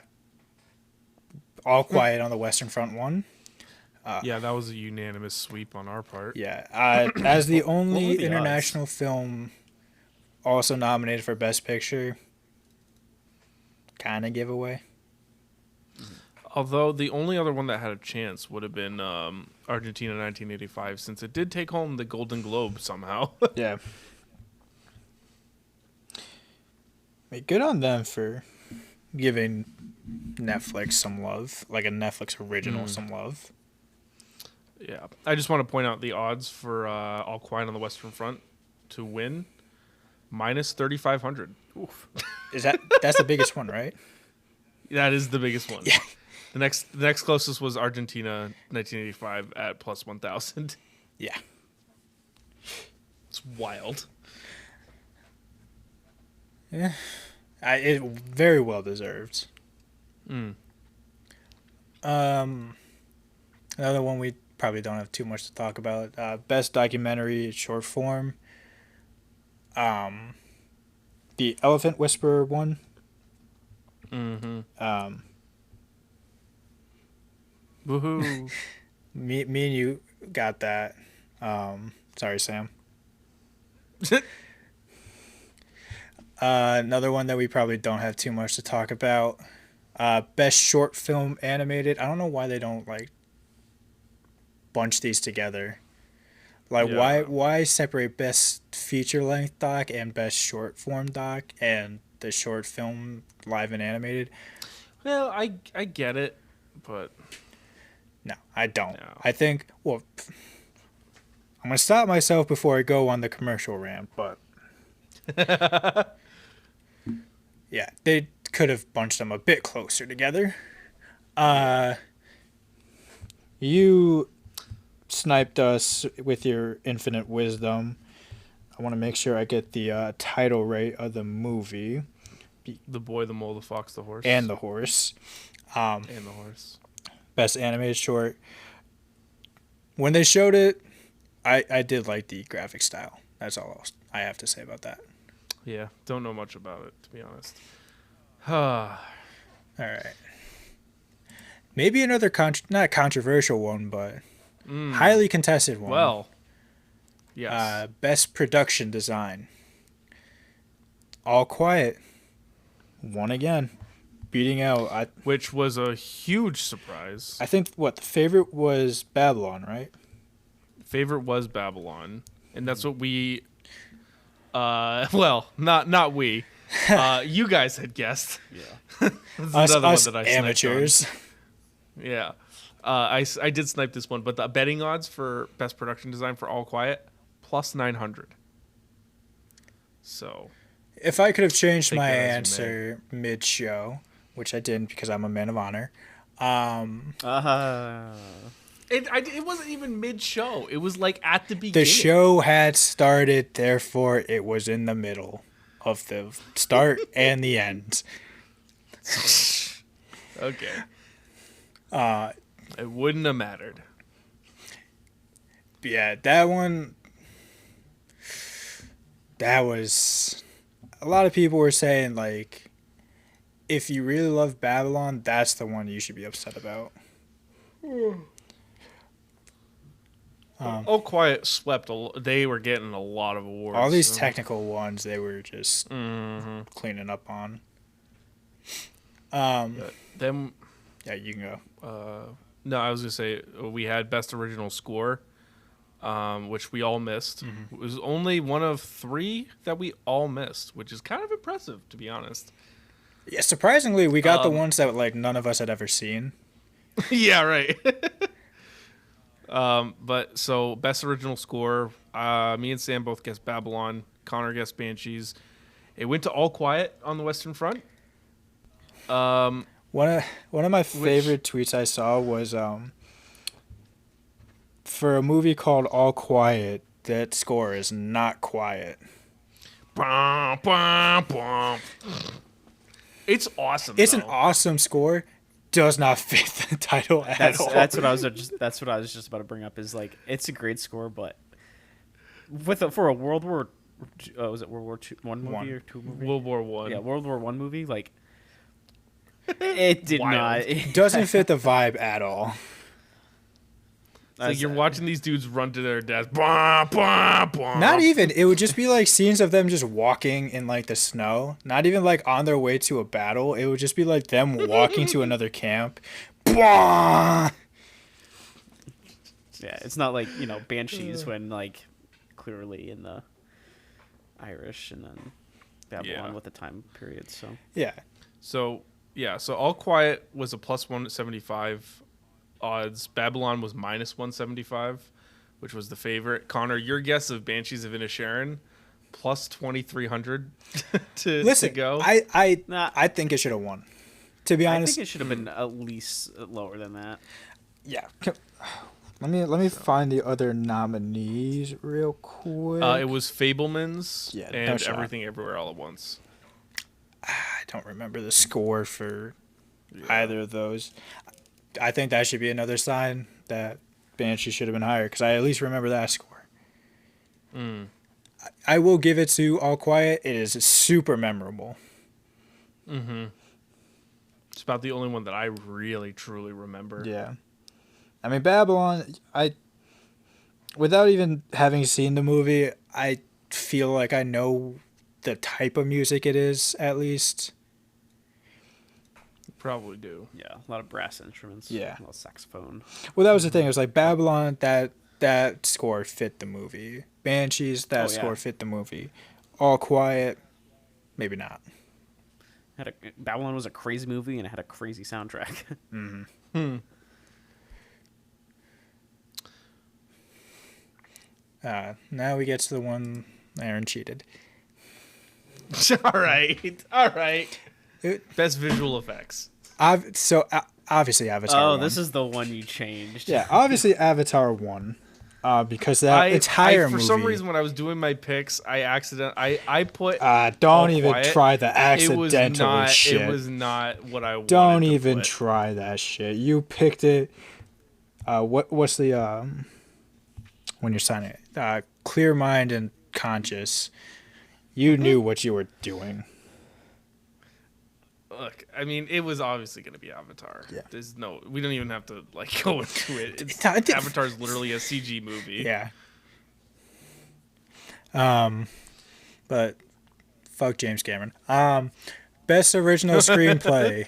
Quiet on the Western Front won. Yeah, that was a unanimous sweep on our part. Yeah, as the What were only the international film also nominated for Best Picture, kind of giveaway. Although the only other one that had a chance would have been Argentina 1985, since it did take home the Golden Globe somehow. Yeah. I mean, good on them for giving Netflix some love, like a Netflix original some love. Yeah. I just want to point out the odds for All Quiet on the Western Front to win, minus 3,500. Oof. That's the biggest one, right? That is the biggest one. Yeah. The next closest was Argentina 1985 at plus 1,000. Yeah. It's wild. Yeah. It very well deserved. Another one we probably don't have too much to talk about. Best documentary short form. The Elephant Whisperer one. Woohoo. Me and you got that. Sorry, Sam. Another one that we probably don't have too much to talk about. Best short film animated. I don't know why they don't like bunch these together. Like Yeah. why separate best feature length doc and best short form doc and the short film live and animated? Well, I get it, but No, I don't. No. I think I'm gonna stop myself before I go on the commercial rant, but yeah, they could have bunched them a bit closer together. You sniped us with your infinite wisdom. I want to make sure I get the title right of the movie The Boy, the Mole, the Fox, the Horse. and the horse. And the horse. Best animated short. When they showed it, I did like the graphic style. That's all I have to say about that. Yeah, don't know much about it, to be honest. All right. Maybe another not controversial one, but highly contested one. Well, yes. Best production design. All Quiet. Won again. Beating out. Which was a huge surprise. I think the favorite was Babylon, right? Favorite was Babylon, and that's what we. Well, not we. You guys had guessed. Yeah. This is Us, another one us that I sniped on. amateurs. Yeah. I did snipe this one, but the betting odds for best production design for All Quiet plus 900. So If I could have changed Take my that as you answer mid-show, which I didn't because I'm a man of honor, it wasn't even mid-show. It was like at the beginning. the show had started, therefore it was in the middle of the start and the end. Okay. It wouldn't have mattered. Yeah, that one. That was. A lot of people were saying, like, if you really love Babylon, that's the one you should be upset about. All Quiet swept. They were getting a lot of awards. All these so. technical ones, they were just cleaning up on. Them. Yeah, you can go. No, I was gonna say we had best original score, which we all missed. It was only one of 3 that we all missed, which is kind of impressive, to be honest. Yeah, surprisingly, we got the ones that like none of us had ever seen. Yeah, right. But so best original score, me and Sam both guessed Babylon. Connor guessed Banshees. It went to All Quiet on the Western Front. One of my favorite tweets I saw was for a movie called All Quiet, that score is not quiet. It's awesome. It's though. an awesome score. Does not fit the title at all. That's what I was just about to bring up. Is like it's a great score, but for a World War, was it World War II movie or two movie? World War One. Yeah, World War One movie. Like it did Wild. not. Doesn't fit the vibe at all. It's like you're watching these dudes run to their death. Not even. It would just be like scenes of them just walking in like the snow. Not even like on their way to a battle. It would just be like them walking to another camp. Yeah, it's not like Banshees when like clearly in the Irish and then Babylon with the time period. So Yeah. So All Quiet was a plus 175 odds. Babylon was minus 175, which was the favorite. Connor, your guess of Banshees of Inisherin plus 2,300 to go. I think it should have won. To be I honest, think it should have been at least lower than that. yeah. Let me find the other nominees real quick. It was Fablemans Yeah, no and shot. Everything Everywhere All at Once. I don't remember the score for either of those. I think that should be another sign that Banshee should have been higher because I at least remember that score. I will give it to All Quiet. It is super memorable. It's about the only one that I really truly remember. Yeah. I mean, Babylon, without even having seen the movie, I feel like I know the type of music it is, at least. Probably do. Yeah, a lot of brass instruments. Yeah. a lot of saxophone. Well, that was the thing. It was like Babylon, that score fit the movie. Banshees, that score fit the movie. All Quiet, maybe not. Babylon was a crazy movie and it had a crazy soundtrack. Now we get to the one Aaron cheated. All right. Best visual effects. Obviously Avatar won. This is the one you changed. Yeah, obviously Avatar won. Because that entire movie. For some reason, when I was doing my picks, I put. Don't even Quiet. try the accidental shit. It was not what I wanted. Don't to even put. try that shit. You picked it. What's the when you're signing it? Clear mind and conscious. You knew what you were doing. Look, I mean, it was obviously going to be Avatar. Yeah. We don't even have to go into it. Avatar's literally a CG movie. Yeah. But fuck James Cameron. Best original screenplay.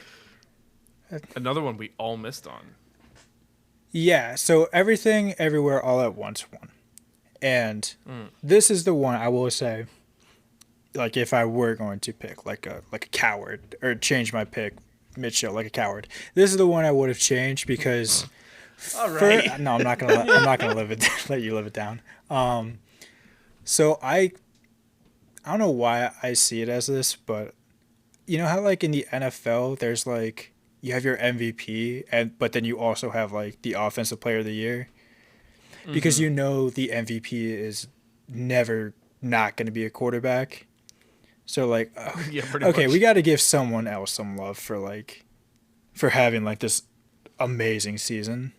Another one we all missed on. Yeah, so Everything Everywhere All at Once won. And this is the one I will say like if I were going to pick like a coward or change my pick mid-show like a coward, this is the one I would have changed because. All right. No, I'm not gonna. I'm not gonna let you live it down. So I don't know why I see it as this, but you know how like in the NFL, there's like you have your MVP, but then you also have like the Offensive Player of the Year, because you know the MVP is never not going to be a quarterback. So like, Yeah, pretty okay, much. we got to give someone else some love for having like this amazing season.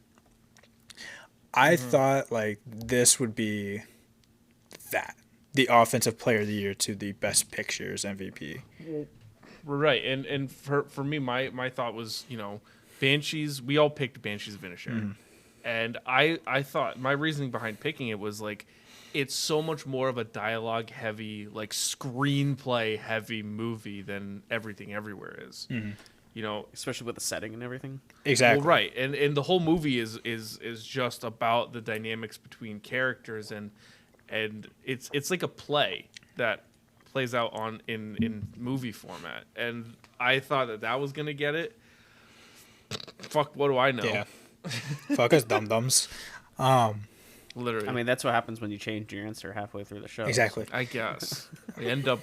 I thought like this would be the Offensive Player of the Year to the Best Pictures MVP. Right, and for me, my thought was, Banshees. We all picked Banshees of Inisherin, and I thought my reasoning behind picking it was like, it's so much more of a dialogue heavy, like screenplay heavy movie than Everything Everywhere is. Especially with the setting and everything. Exactly. Well, right, and the whole movie is just about the dynamics between characters, and it's like a play that plays out in movie format, and I thought that was gonna get it. Fuck, what do I know? Yeah. Fuck us dum dums. Literally. I mean, that's what happens when you change your answer halfway through the show. Exactly. I guess you end up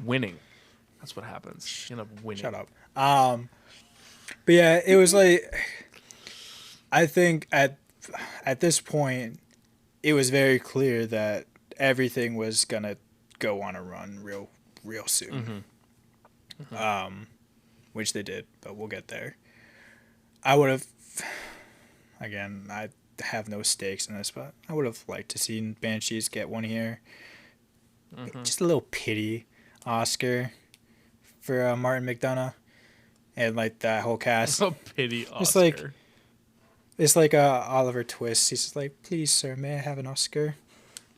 winning. That's what happens. You end up winning. Shut up. But yeah, it was like, I think at this point, it was very clear that everything was gonna go on a run real soon. Which they did, but we'll get there. I would have, again, I have no stakes in this, but I would have liked to see Banshees get one here. Just a little pity Oscar for Martin McDonough and like that whole cast. A pity Oscar. It's like Oliver Twist. He's just like, please, sir, may I have an Oscar?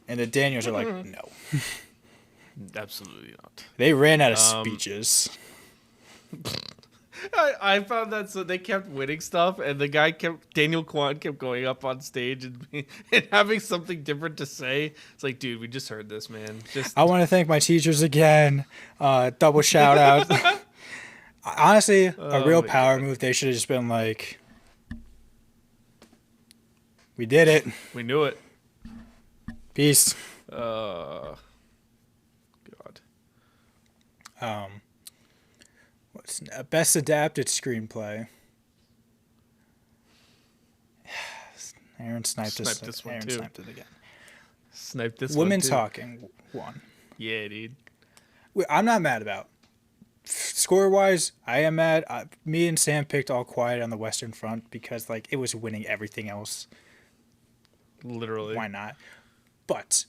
And the Daniels are like, no. Absolutely not. They ran out of speeches. I found that so they kept winning stuff, and the guy Daniel Kwan kept going up on stage and having something different to say. It's like, dude, we just heard this, man. I want to thank my teachers again. Double shout out. Honestly, a real power move. They should have just been like, we did it. We knew it. Peace. God. What's best adapted screenplay? Aaron sniped Sniped Aaron too. sniped it again. Sniped this Women one too. Talking won. Yeah, dude. I'm not mad about. Score wise, I am mad. Me and Sam picked All Quiet on the Western Front because like it was winning everything else. Literally. Why not? But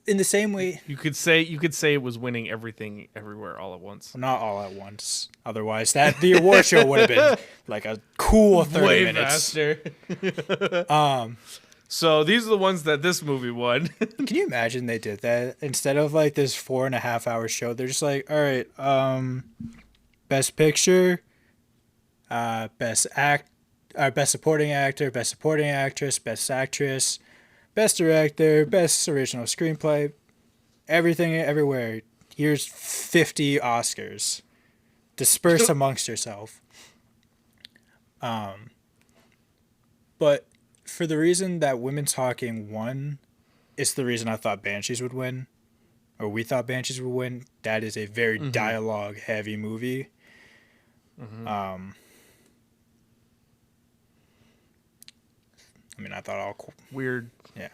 in the same way, You could say it was winning everything everywhere all at once. not all at once. Otherwise, the award show would have been like a cool 30 Way minutes. faster. So these are the ones that this movie won. Can you imagine they did that instead of like this 4.5 hour show? They're just like, all right, best picture, best supporting actor, best supporting actress, best actress, best director, best original screenplay, everything, everywhere. Here's 50 Oscars. Disperse amongst yourself. But for the reason that Women Talking won, it's the reason I thought Banshees would win, or we thought Banshees would win. That is a very dialogue heavy movie. I mean, I thought all cool. Weird. Yeah.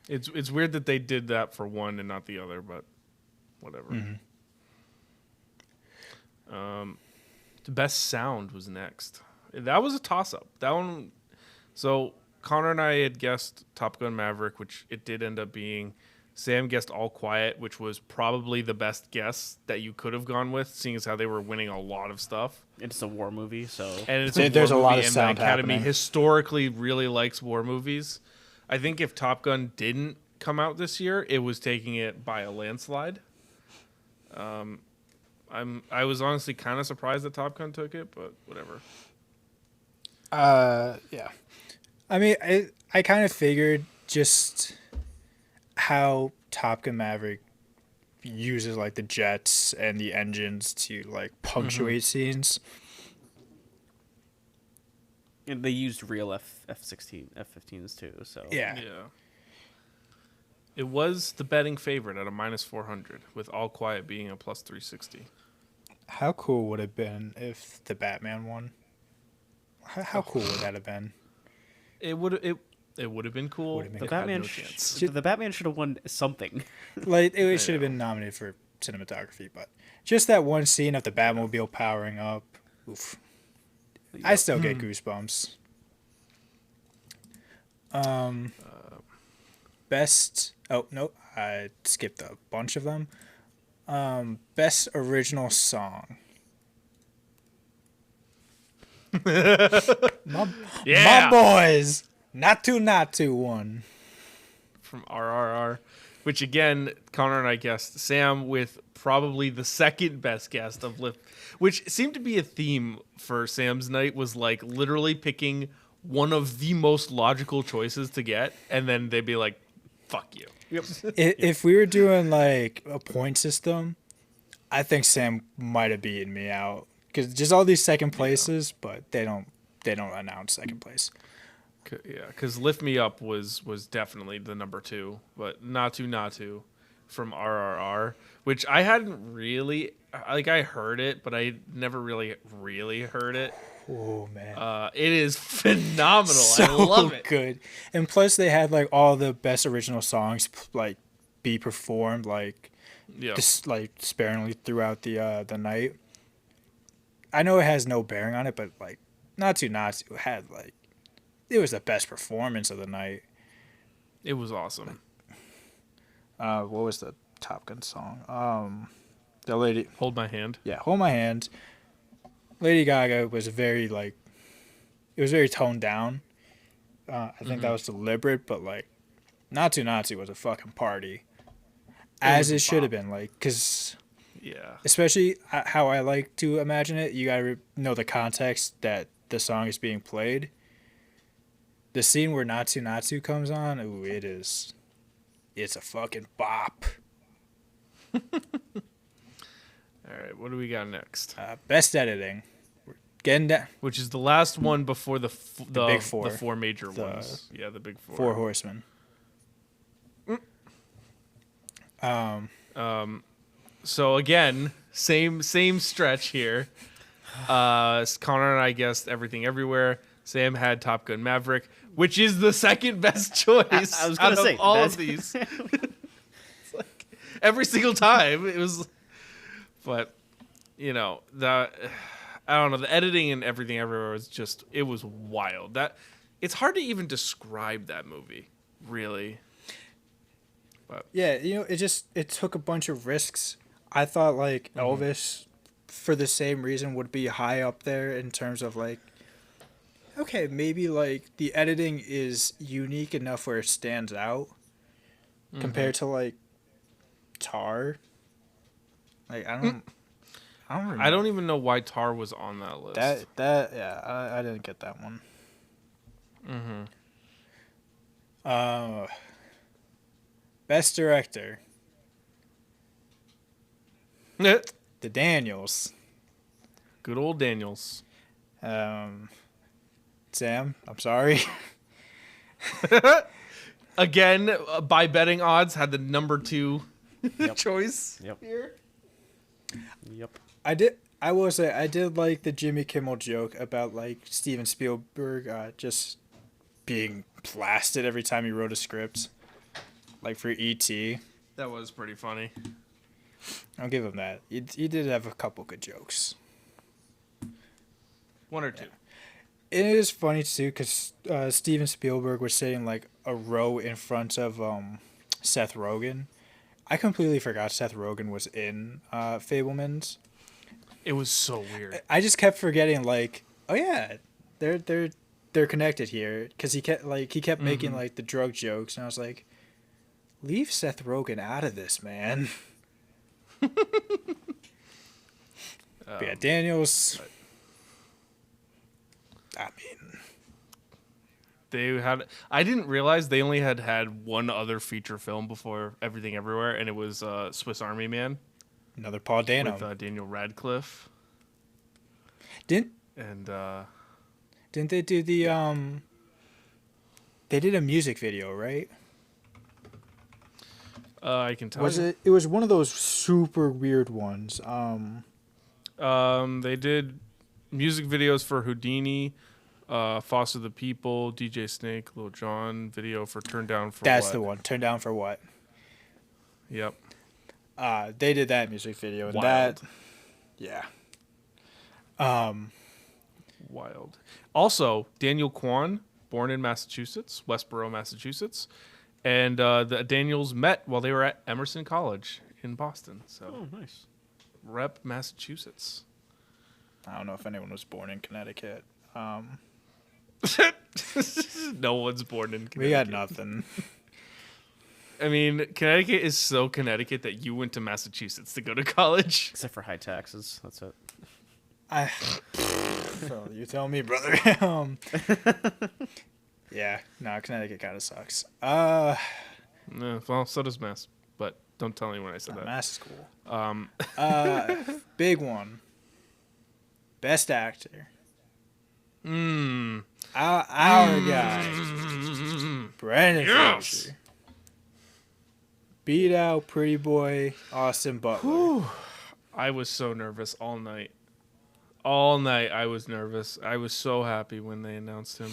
It's weird that they did that for one and not the other, but whatever. The best sound was next. That was a toss up. That one. So Connor and I had guessed Top Gun Maverick, which it did end up being. Sam guessed All Quiet, which was probably the best guess that you could have gone with, seeing as how they were winning a lot of stuff. It's a war movie, so And it's There's a war lot movie, of and sound the Academy happening. historically really likes war movies. I think if Top Gun didn't come out this year, it was taking it by a landslide. I was honestly kind of surprised that Top Gun took it, but whatever. Yeah. I mean, I kind of figured just how Top Gun Maverick uses like the jets and the engines to like punctuate scenes. And they used real F-15s too. So Yeah. Yeah. It was the betting favorite at a -400, with All Quiet being a +360. How cool would it have been if the Batman won? How cool would that have been? It would have been cool. Would've been the It had Batman, no chance. the Batman should have won something. Like it I should have know. been nominated for cinematography, but just that one scene of the Batmobile powering up. Oof. I still get goosebumps. Best. Oh no, I skipped a bunch of them. Best original song. My boys, not too one. From RRR, which again, Connor and I guessed. Sam with probably the second best guest of Lift, which seemed to be a theme for Sam's night, was like literally picking one of the most logical choices to get, and then they'd be like, fuck you. If we were doing like a point system, I think Sam might have beaten me out because just all these second places, but they don't announce second place. Yeah, because Lift Me Up was definitely the number 2, but Natu from RRR, which I hadn't really, like, I heard it, but I never really heard it. Oh man. It is phenomenal. So I love it. good. And plus they had like all the best original songs like be performed like Yeah. just like sparingly throughout the night. I know it has no bearing on it, but like Natu had like it was the best performance of the night. It was awesome. What was the Top Gun song? The lady, Hold My Hand. yeah, Hold My Hand. Lady Gaga was very like, it was very toned down. I think that was deliberate, but like, Natu was a fucking party, as was a it should have bop. been. Like, cause Yeah. especially how I like to imagine it, you gotta know the context that the song is being played. The scene where Natu comes on, ooh, it's a fucking bop. All right. What do we got next? Best editing. We're getting down. Which is the last one before the big four. the 4 major The ones. Yeah, the big 4. Four Horsemen. So again, same stretch here. Connor and I guessed Everything Everywhere. Sam had Top Gun Maverick, which is the second best choice I was gonna out say, of all that's- of these. It's like every single time it was, but you know I don't know, the editing and Everything Everywhere was just, it was wild. That it's hard to even describe that movie, really. Yeah, it took a bunch of risks. I thought like Elvis, for the same reason, would be high up there in terms of like, okay, maybe like the editing is unique enough where it stands out compared to like Tar. Like I don't remember. I don't even know why Tar was on that list. I didn't get that one. Best director, Good the Daniels. old Daniels. Sam, I'm sorry. Again, by betting odds, had the number 2 choice. Yep. Here. Yep. I will say I did like the Jimmy Kimmel joke about like Steven Spielberg just being blasted every time he wrote a script, like for E.T. That was pretty funny. I'll give him that. He did have a couple good jokes. 1 or 2. It is funny too because Steven Spielberg was sitting like a row in front of Seth Rogen. I completely forgot Seth Rogen was in Fabelmans. It was so weird. I just kept forgetting like, oh yeah, they're connected here because he kept making like the drug jokes and I was like, leave Seth Rogen out of this, man. But yeah, Daniels. I mean, I didn't realize they only had one other feature film before Everything Everywhere, and it was Swiss Army Man Another Paul Dano. with Daniel Radcliffe. Didn't And they do the They did a music video, right? I can tell Was you. it? It was one of those super weird ones. They did music videos for Houdini, Foster the People, DJ Snake, Lil Jon, video for Turn Down for That's What. the one. Turn Down for What? Yep. They did that music video, and Wild. that, yeah. Wild. Also, Daniel Kwan, born in Massachusetts, Westboro, Massachusetts, and the Daniels met while they were at Emerson College in Boston. So, Oh, nice. rep Massachusetts. I don't know if anyone was born in Connecticut. No one's born in Connecticut. We got nothing. I mean, Connecticut is so Connecticut that you went to Massachusetts to go to college. Except for high taxes. That's it. So you tell me, brother. Yeah, no, Connecticut kind of sucks. Well, so does Mass, but don't tell anyone I said that. Mass is cool. Big one. Best actor. Our guy, Brendan Yes! Fraser, beat out Pretty Boy Austin Butler. I was so nervous all night. All night I was nervous. I was so happy when they announced him.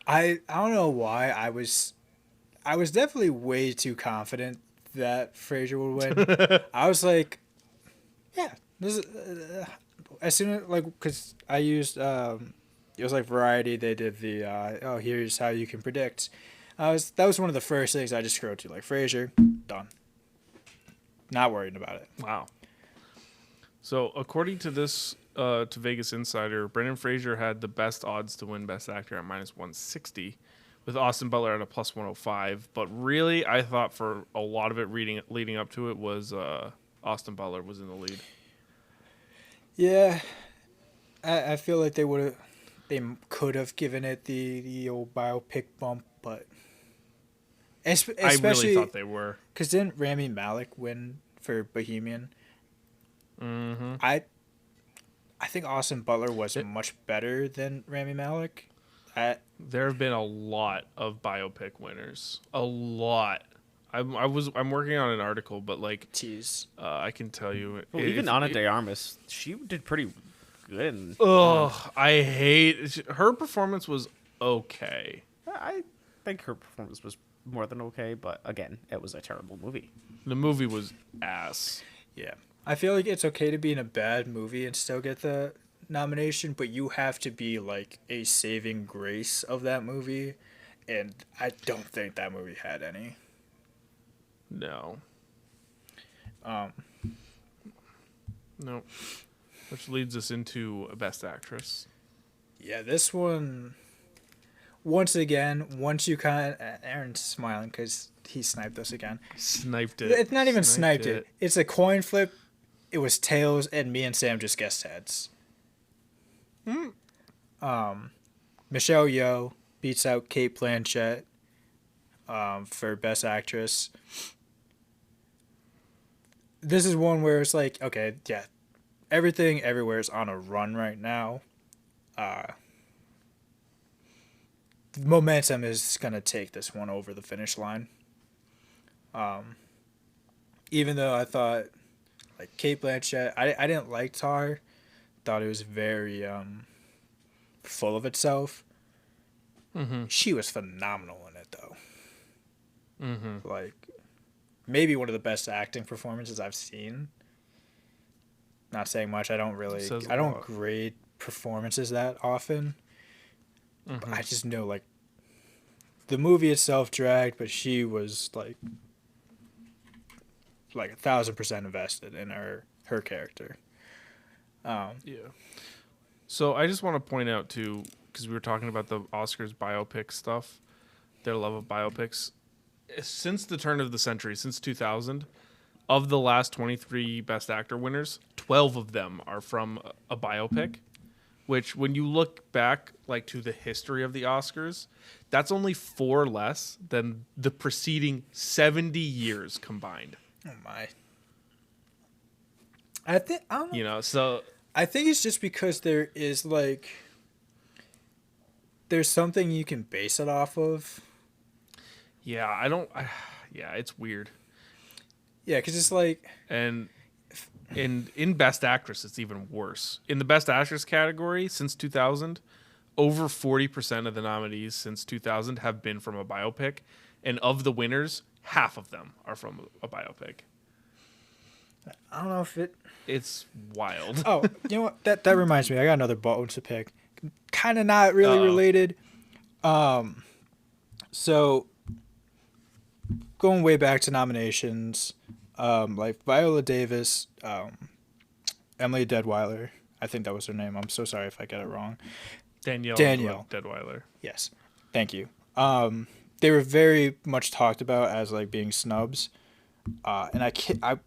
I don't know why I was definitely way too confident that Fraser would win. I was like, yeah, this is as soon as because I used it was like Variety. They did the here's how you can predict. That was one of the first things I just scrolled to, like Fraser, done. Not worried about it. Wow. So according to this to Vegas Insider, Brendan Fraser had the best odds to win Best Actor at -160, with Austin Butler at a +105. But really, I thought for a lot of it leading up to it was Austin Butler was in the lead. Yeah, I feel like they could have given it the old biopic bump, but especially I really thought they were. because didn't Rami Malek win for Bohemian? Mm-hmm. I think Austin Butler was much better than Rami Malek. There have been a lot of biopic winners. A lot. I'm working on an article, but Tease. I can tell you. Well, even Ana de Armas, she did pretty good. I hate her performance was okay. I think her performance was more than okay, but again, it was a terrible movie. The movie was ass. Yeah, I feel like it's okay to be in a bad movie and still get the nomination, but you have to be like a saving grace of that movie, and I don't think that movie had any. No. No. Which leads us into a Best Actress. Yeah, this one. Once again, once you Aaron's smiling because he sniped us again. Sniped it. It's not even sniped it. It's a coin flip. It was tails, and me and Sam just guessed heads. Michelle Yeoh beats out Cate Blanchett for Best Actress. This is one where it's like, okay, yeah, everything everywhere is on a run right now. The momentum is gonna take this one over the finish line. Even though I thought, like Cate Blanchett, I didn't like Tar. Thought it was very full of itself. Mm-hmm. She was phenomenal in it though. Mm-hmm. Like maybe one of the best acting performances I've seen. Not saying much. I don't lot. grade performances that often. Mm-hmm. But I just know like the movie itself dragged, but she was like 1,000% invested in her character. Yeah. So I just want to point out too, because we were talking about the Oscars biopic stuff, their love of biopics. Since the turn of the century, since 2000, of the last 23 Best Actor winners, 12 of them are from a biopic, which when you look back like to the history of the Oscars, that's only 4 less than the preceding 70 years combined. Oh my. I don't know. You know, so I think it's just because there is like there's something you can base it off of. yeah, yeah, it's weird. Yeah, because it's like And in Best Actress, it's even worse. In the Best Actress category since 2000, over 40% of the nominees since 2000 have been from a biopic, and of the winners, half of them are from a biopic. I don't know if it. It's wild. Oh, you know what? That reminds me. I got another bone to pick. Kind of not really related. So going way back to nominations, like Viola Davis, Emily Deadweiler. I think that was her name. I'm so sorry if I get it wrong. Danielle Deadweiler. Yes, thank you. They were very much talked about as like being snubs, and I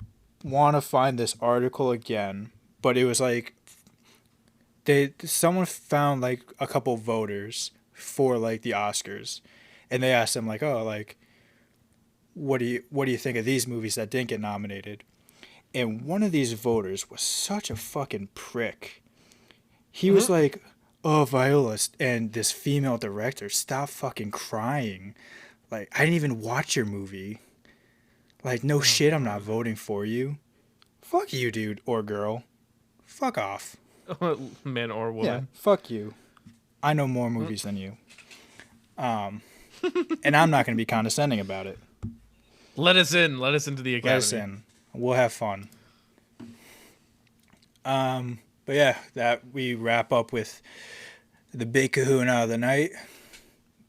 want to find this article again, but it was like someone found like a couple voters for like the Oscars, and they asked them like, oh, like what do you think of these movies that didn't get nominated? And one of these voters was such a fucking prick. He was like, oh, Viola and this female director, stop fucking crying. Like, I didn't even watch your movie. Like, no shit, I'm not voting for you. Fuck you, dude or girl. Fuck off. Man or woman. Yeah, fuck you. I know more movies than you. And I'm not going to be condescending about it. Let us in. Let us into the academy. Let us in. We'll have fun. But yeah, that we wrap up with the big kahuna of the night.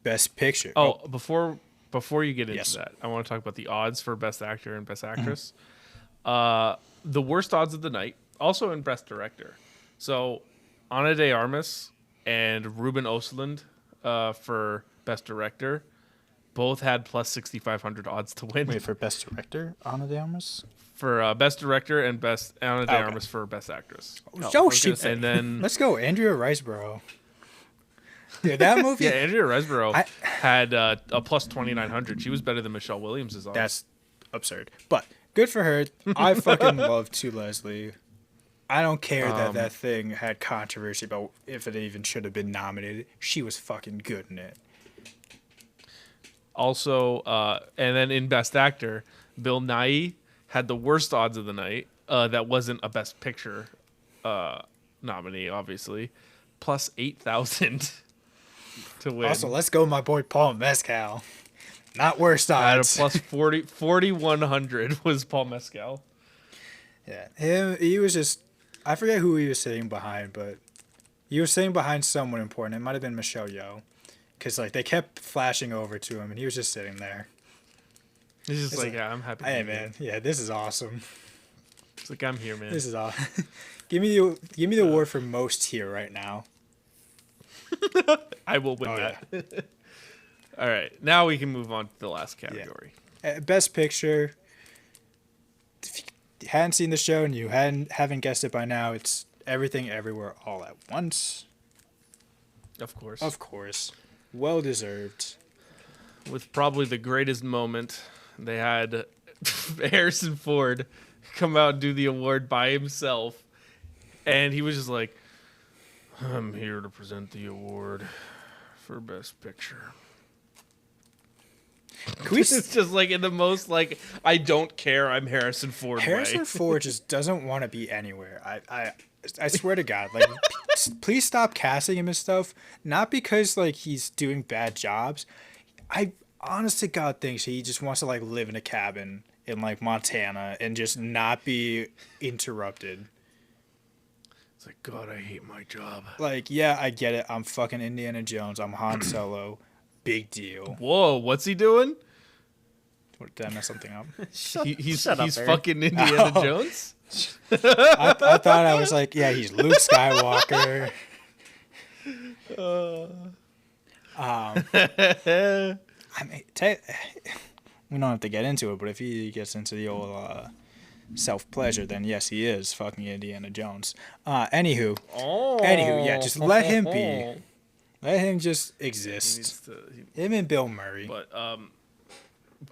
Best Picture. Oh, before you get into Yes. that, I want to talk about the odds for Best Actor and Best Actress. The worst odds of the night, also in Best Director. So, Ana de Armas and Ruben Östlund for Best Director both had plus 6,500 odds to win. Wait, for Best Director, Ana de Armas? For Best Director and Best Ana de Okay. Armas for Best Actress. Oh, shit. And then Let's go, Andrea Riseborough. Dude, that movie. yeah, Andrea Riseborough had a plus 2,900. She was better than Michelle Williams' odds. That's absurd. But good for her. I fucking love To Leslie. I don't care that that thing had controversy about if it even should have been nominated. She was fucking good in it. Also, and then in Best Actor, Bill Nighy had the worst odds of the night. That wasn't a Best Picture nominee, obviously. Plus 8,000 to win. Also, let's go, my boy Paul Mescal. Not worst At a odds. plus 4,100 was Paul Mescal. Yeah, he was just. I forget who he was sitting behind, but he was sitting behind someone important. It might have been Michelle Yeoh, because like they kept flashing over to him, and he was just sitting there. He's just It's like, yeah, I'm happy. to Hey be here." man, yeah, this is awesome. It's like, I'm here, man. This is awesome. give me the award for most here right now. I will win Oh, that. All right, now we can move on to the last category. Best Picture. If you hadn't seen the show and you haven't guessed it by now, it's Everything Everywhere All at Once. Of course. Of course. Well deserved. With probably the greatest moment, they had Harrison Ford come out and do the award by himself. And he was just like, I'm here to present the award for Best Picture. Can we It's just like in the most like, I don't care, I'm Harrison Ford Harrison way. Ford just doesn't want to be anywhere. I swear to God, like, please stop casting him and stuff. Not because like he's doing bad jobs. I honest to God thinks he just wants to like live in a cabin in like Montana and just not be interrupted. It's like, God, I hate my job. Like, yeah, I get it. I'm fucking Indiana Jones. I'm Han Solo. Big deal. Whoa, what's he doing? What, did I mess something up? He's shut up, Aaron. fucking Indiana Oh. Jones? I thought I was like, yeah, he's Luke Skywalker. I mean, we don't have to get into it, but if he gets into the old self-pleasure, then yes, he is fucking Indiana Jones. Anywho, Oh. yeah, just let him be. Let him just exist. Him and Bill Murray. But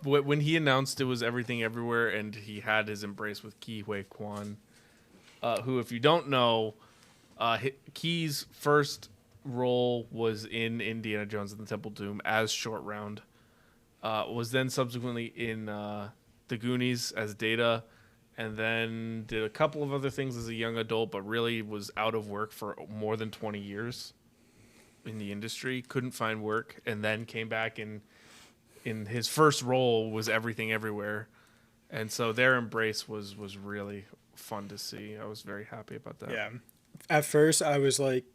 when he announced it was Everything Everywhere, and he had his embrace with Ke Huy Quan, who, if you don't know, Key's first role was in Indiana Jones and the Temple of Doom as Short Round. Was then subsequently in The Goonies as Data, and then did a couple of other things as a young adult, but really was out of work for more than 20 years in the industry. Couldn't find work, and then came back in his first role was Everything Everywhere. And so their embrace was really fun to see. I was very happy about that. Yeah. At first, I was like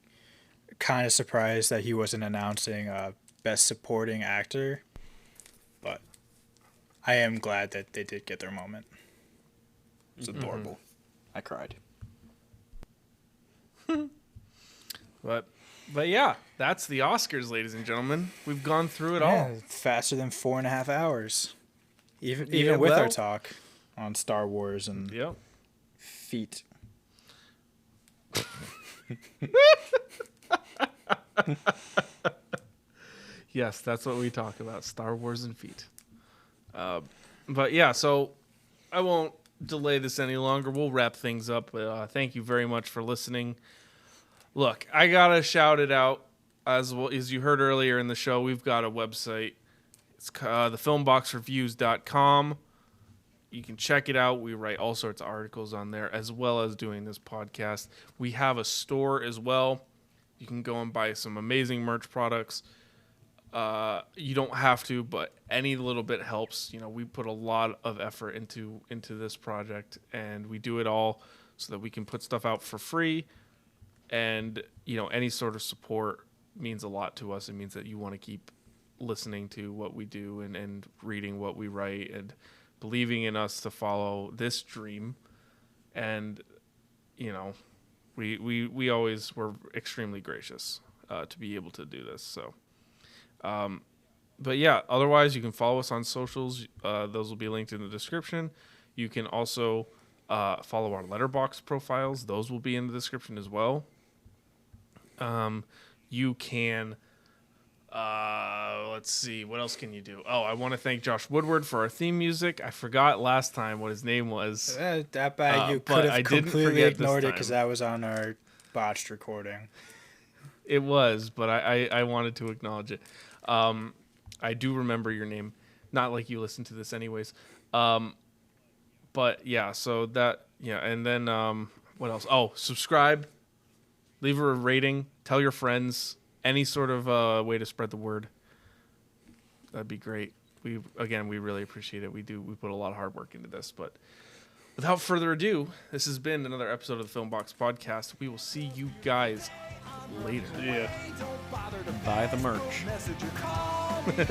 kind of surprised that he wasn't announcing Best Supporting Actor, but I am glad that they did get their moment. It's adorable. I cried. But yeah, that's the Oscars, ladies and gentlemen. We've gone through it all. Faster than 4.5 hours. Even Yeah, with our well- talk on Star Wars and Yep. feet. Yes, that's what we talk about, Star Wars and feet. But yeah, so I won't delay this any longer. We'll wrap things up. Thank you very much for listening. Look, I got to shout it out. As well as you heard earlier in the show, we've got a website. It's thefilmboxreviews.com. You can check it out. We write all sorts of articles on there, as well as doing this podcast. We have a store as well. You can go and buy some amazing merch products. You don't have to, but any little bit helps. You know, we put a lot of effort into this project, and we do it all so that we can put stuff out for free. And, you know, any sort of support means a lot to us. It means that you want to keep listening to what we do and reading what we write and believing in us to follow this dream. And, you know, we always were extremely gracious to be able to do this. So, but yeah, otherwise you can follow us on socials. Those will be linked in the description. You can also follow our Letterboxd profiles. Those will be in the description as well. You can, let's see, what else can you do? Oh, I want to thank Josh Woodward for our theme music. I forgot last time what his name was. That bad. You but could I have didn't completely forget this ignored it time. because that was on our botched recording. It was, but I wanted to acknowledge it. I do remember your name. Not like you listen to this anyways. But yeah, so that, yeah. And then, what else? Oh, subscribe, leave a rating, tell your friends, any sort of way to spread the word. That'd be great. We really appreciate it. We put a lot of hard work into this, but without further ado, this has been another episode of the Film Box Podcast. We will see you guys later. Buy the merch. Message or call me.